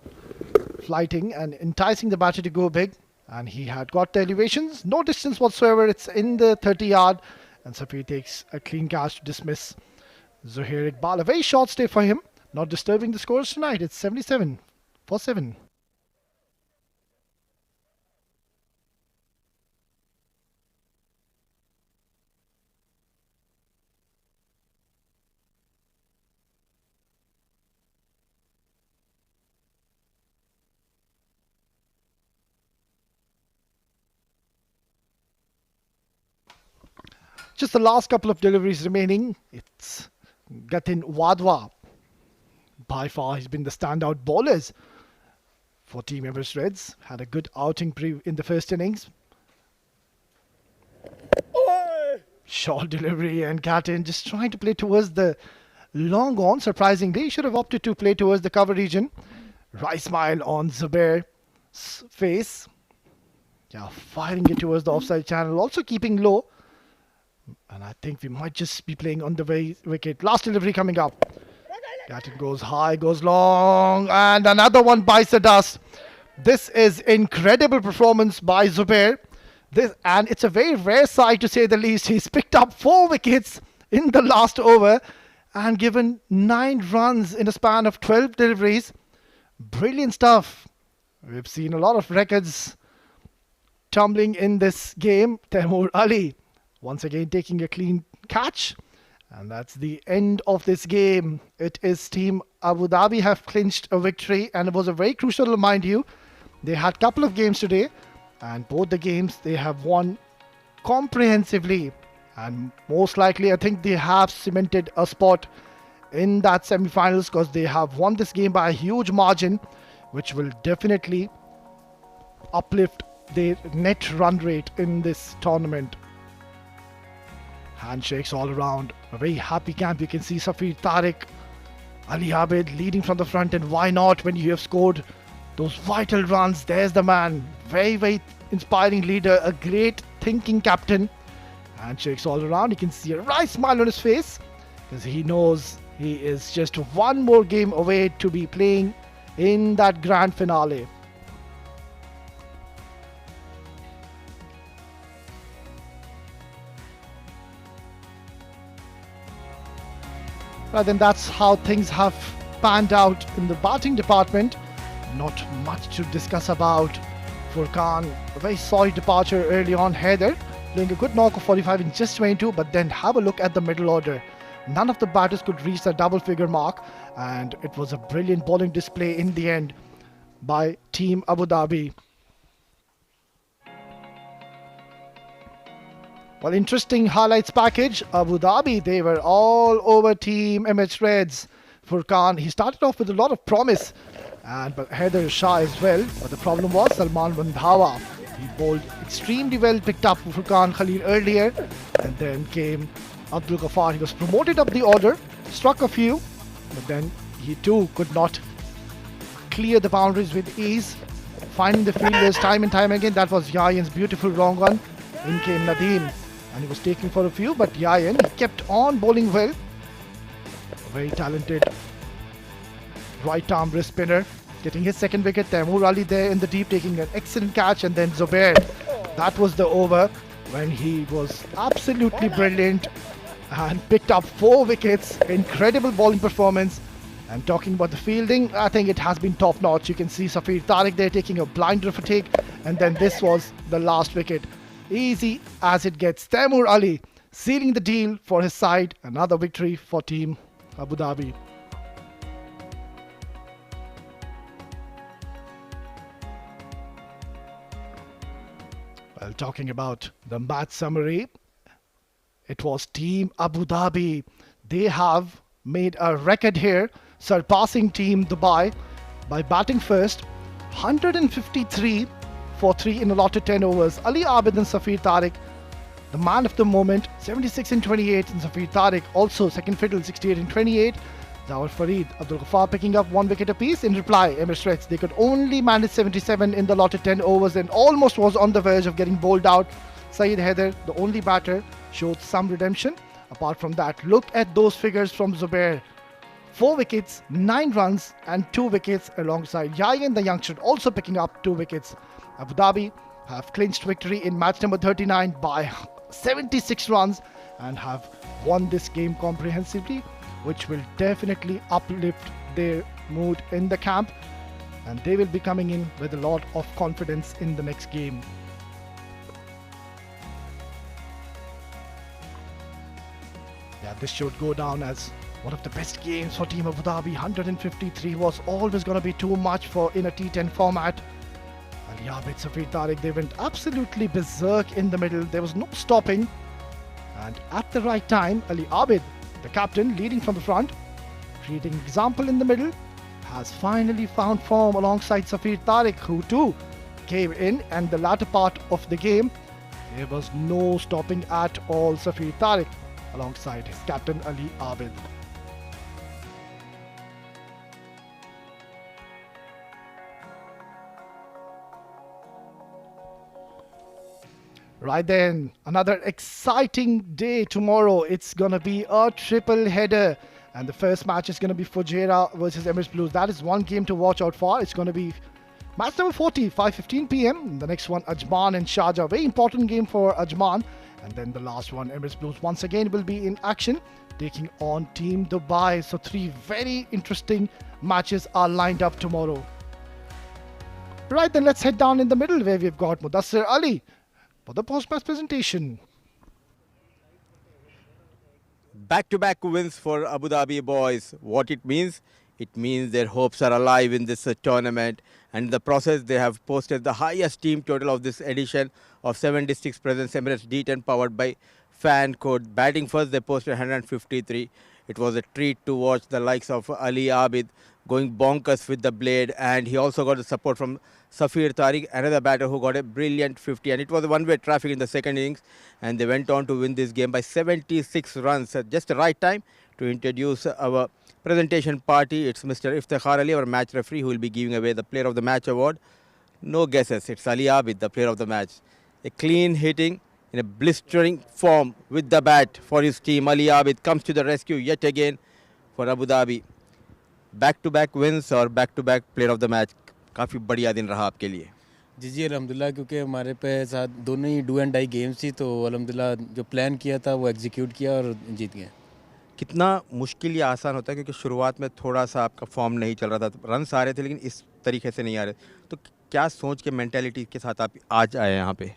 Flighting and enticing the batter to go big. And he had got the elevations. No distance whatsoever. It's in the 30-yard. And Safir takes a clean catch to dismiss Zohair Iqbal. A very short stay for him. Not disturbing the scores tonight. It's 77 for 7. Just the last couple of deliveries remaining. It's Gatin Wadwa. By far, he's been the standout bowlers for Team Emirates Reds. Had a good outing in the first innings. Short delivery and Gatin just trying to play towards the long on. Surprisingly, he should have opted to play towards the cover region. Right smile on Zubair's face. Yeah, firing it towards the offside channel. Also keeping low. And I think we might just be playing on the way wicket. Last delivery coming up. Gatin goes high, goes long, and another one bites the dust. This is incredible performance by Zubair. And it's a very rare sight to say the least. He's picked up 4 wickets in the last over and given 9 runs in a span of 12 deliveries. Brilliant stuff. We've seen a lot of records tumbling in this game. Taimur Ali once again taking a clean catch. And that's the end of this game. It is Team Abu Dhabi have clinched a victory. And it was a very crucial, mind you. They had a couple of games today. And both the games they have won comprehensively. And most likely I think they have cemented a spot in that semi-finals. Because they have won this game by a huge margin. Which will definitely uplift their net run rate in this tournament. Handshakes all around. A very happy camp. You can see Safir Tariq, Ali Abid leading from the front. And why not when you have scored those vital runs? There's the man. Very, very inspiring leader. A great thinking captain. Handshakes all around. You can see a right smile on his face. Because he knows he is just one more game away to be playing in that grand finale. Well, then that's how things have panned out in the batting department. Not much to discuss about. Furqan, a very sorry departure early on. Haider playing a good knock of 45 in just 22, but then have a look at the middle order. None of the batters could reach the double figure mark, and it was a brilliant bowling display in the end by Team Abu Dhabi. Well, interesting highlights package. Abu Dhabi, they were all over Team Emirates Reds. Furqan, he started off with a lot of promise, but Haider Shah as well. But the problem was Salman Randhawa. He bowled extremely well, picked up Furqan Khalil earlier, and then came Abdul Ghaffar. He was promoted up the order, struck a few, but then he too could not clear the boundaries with ease. Finding the fielders time and time again. That was Yayan's beautiful long one. In came Nadeem. And he was taking for a few, but Yayan, he kept on bowling well. Very talented right arm wrist spinner, getting his second wicket. Taimur Ali there in the deep, taking an excellent catch. And then Zubair, that was the over when he was absolutely brilliant and picked up 4 wickets. Incredible bowling performance. And talking about the fielding, I think it has been top notch. You can see Safir Tariq there taking a blinder for take, and then this was the last wicket. Easy as it gets. Taimur Ali sealing the deal for his side. Another victory for Team Abu Dhabi. Well, talking about the match summary, it was Team Abu Dhabi. They have made a record here surpassing Team Dubai by batting first. 153 for 3 in allotted 10 overs. Ali Abid and Safir Tariq, the man of the moment, 76 in 28, and Safir Tariq also second fiddle, 68 in 28. Zawar Farid, Abdul Ghaffar picking up 1 wicket apiece. In reply, Emirates Reds, they could only manage 77 in the allotted 10 overs and almost was on the verge of getting bowled out. Saeed Haider, the only batter, showed some redemption. Apart from that, look at those figures from Zubair. 4 wickets, 9 runs and 2 wickets alongside Yayan, the youngster, also picking up 2 wickets. Abu Dhabi have clinched victory in match number 39 by 76 runs and have won this game comprehensively, which will definitely uplift their mood in the camp, and they will be coming in with a lot of confidence in the next game. Yeah, this should go down as one of the best games for Team Abu Dhabi. 153 was always going to be too much for in a T10 format. Ali Abid, Safir Tariq, they went absolutely berserk in the middle. There was no stopping. And at the right time, Ali Abid, the captain, leading from the front, creating example in the middle, has finally found form alongside Safir Tariq, who too came in, and the latter part of the game, there was no stopping at all Safir Tariq alongside his captain Ali Abid. Right then, another exciting day tomorrow. It's going to be a triple header. And the first match is going to be Fujairah versus Emirates Blues. That is one game to watch out for. It's going to be match number 40, 5:15 p.m. The next one, Ajman and Sharjah. Very important game for Ajman. And then the last one, Emirates Blues, once again will be in action, taking on Team Dubai. So 3 very interesting matches are lined up tomorrow. Right then, let's head down in the middle where we've got Mudassir Ali for the post-match presentation. Back-to-back wins for Abu Dhabi boys. What it means? It means their hopes are alive in this tournament, and in the process they have posted the highest team total of this edition of 7 districts presents Emirates D10 powered by Fan Code. Batting first, they posted 153. It was a treat to watch the likes of Ali Abid going bonkers with the blade, and he also got the support from Safir Tariq, another batter who got a brilliant 50, and it was a one-way traffic in the second innings, and they went on to win this game by 76 runs at just the right time to introduce our presentation party. It's Mr. Iftikhar Ali, our match referee, who will be giving away the Player of the Match award. No guesses, it's Ali Abid, the Player of the Match. A clean hitting in a blistering form with the bat for his team. Ali Abid comes to the rescue yet again for Abu Dhabi. Back-to-back wins और back-to-back Player of the Match. काफ़ी बढ़िया दिन रहा आपके लिए। जी अल्हम्दुलिल्लाह, क्योंकि हमारे पे साथ दोनों ही डू एंड डाई गेम्स थी, तो अल्हम्दुलिल्लाह जो प्लान किया था वो एग्जीक्यूट किया और जीत गए। कितना मुश्किल या आसान होता है, क्योंकि शुरुआत में थोड़ा सा आपका फॉर्म नहीं चल रहा था, रन्स आ रहे थे लेकिन इस तरीके से नहीं आ रहे, तो क्या सोच के मेंटालिटी के साथ आप आज आए यहाँ पे?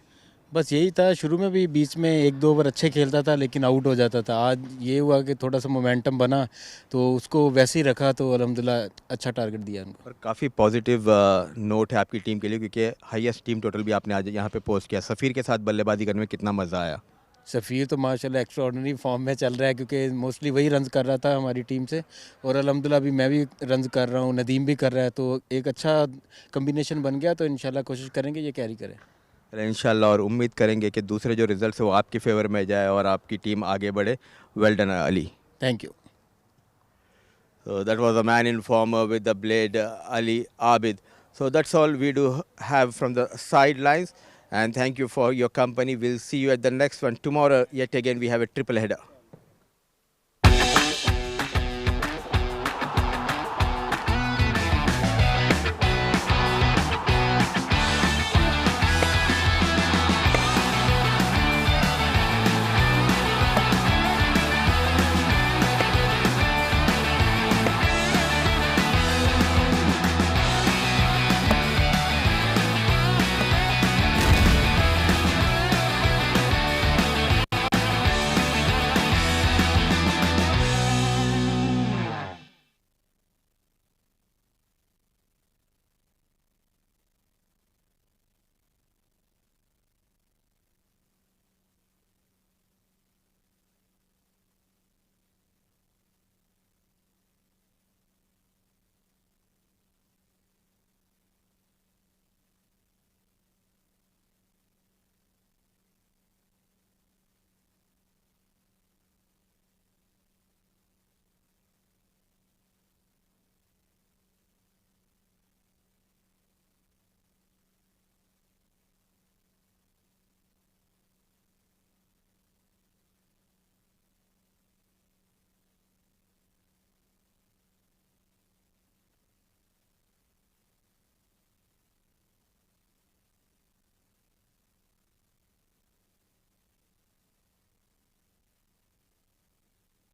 बस यही था, शुरू में भी बीच में 1-2 ओवर अच्छे खेलता था लेकिन आउट हो जाता था। आज ये हुआ कि थोड़ा सा मोमेंटम बना तो उसको वैसे ही रखा, तो अल्हम्दुलिल्लाह अच्छा टारगेट दिया उनको। और काफ़ी पॉजिटिव नोट है आपकी टीम के लिए, क्योंकि हाईएस्ट टीम टोटल भी आपने आज यहाँ पे पोस्ट किया। सफ़ीर के साथ बल्लेबाजी करने में कितना मज़ा आया? सफ़ीर तो माशाल्लाह एक्स्ट्राऑर्डिनरी फॉर्म में चल रहा है, क्योंकि मोस्टली वही रन्स कर रहा था हमारी टीम से, और अल्हम्दुलिल्लाह अभी मैं भी रन्स कर रहा हूँ, नदीम भी कर रहा है, तो एक अच्छा कम्बिनेशन बन गया। तो इंशाल्लाह कोशिश करेंगे ये कैरी करे इंशाल्लाह, और उम्मीद करेंगे कि दूसरे जो रिजल्ट्स है वो आपके फेवर में जाए और आपकी टीम आगे बढ़े। Well done Ali, thank you. So that was a man in form with the blade, Ali Abid. So that's all we do have from the sidelines, and thank you for your company. We'll see you at the next one tomorrow. Yet again we have a triple header.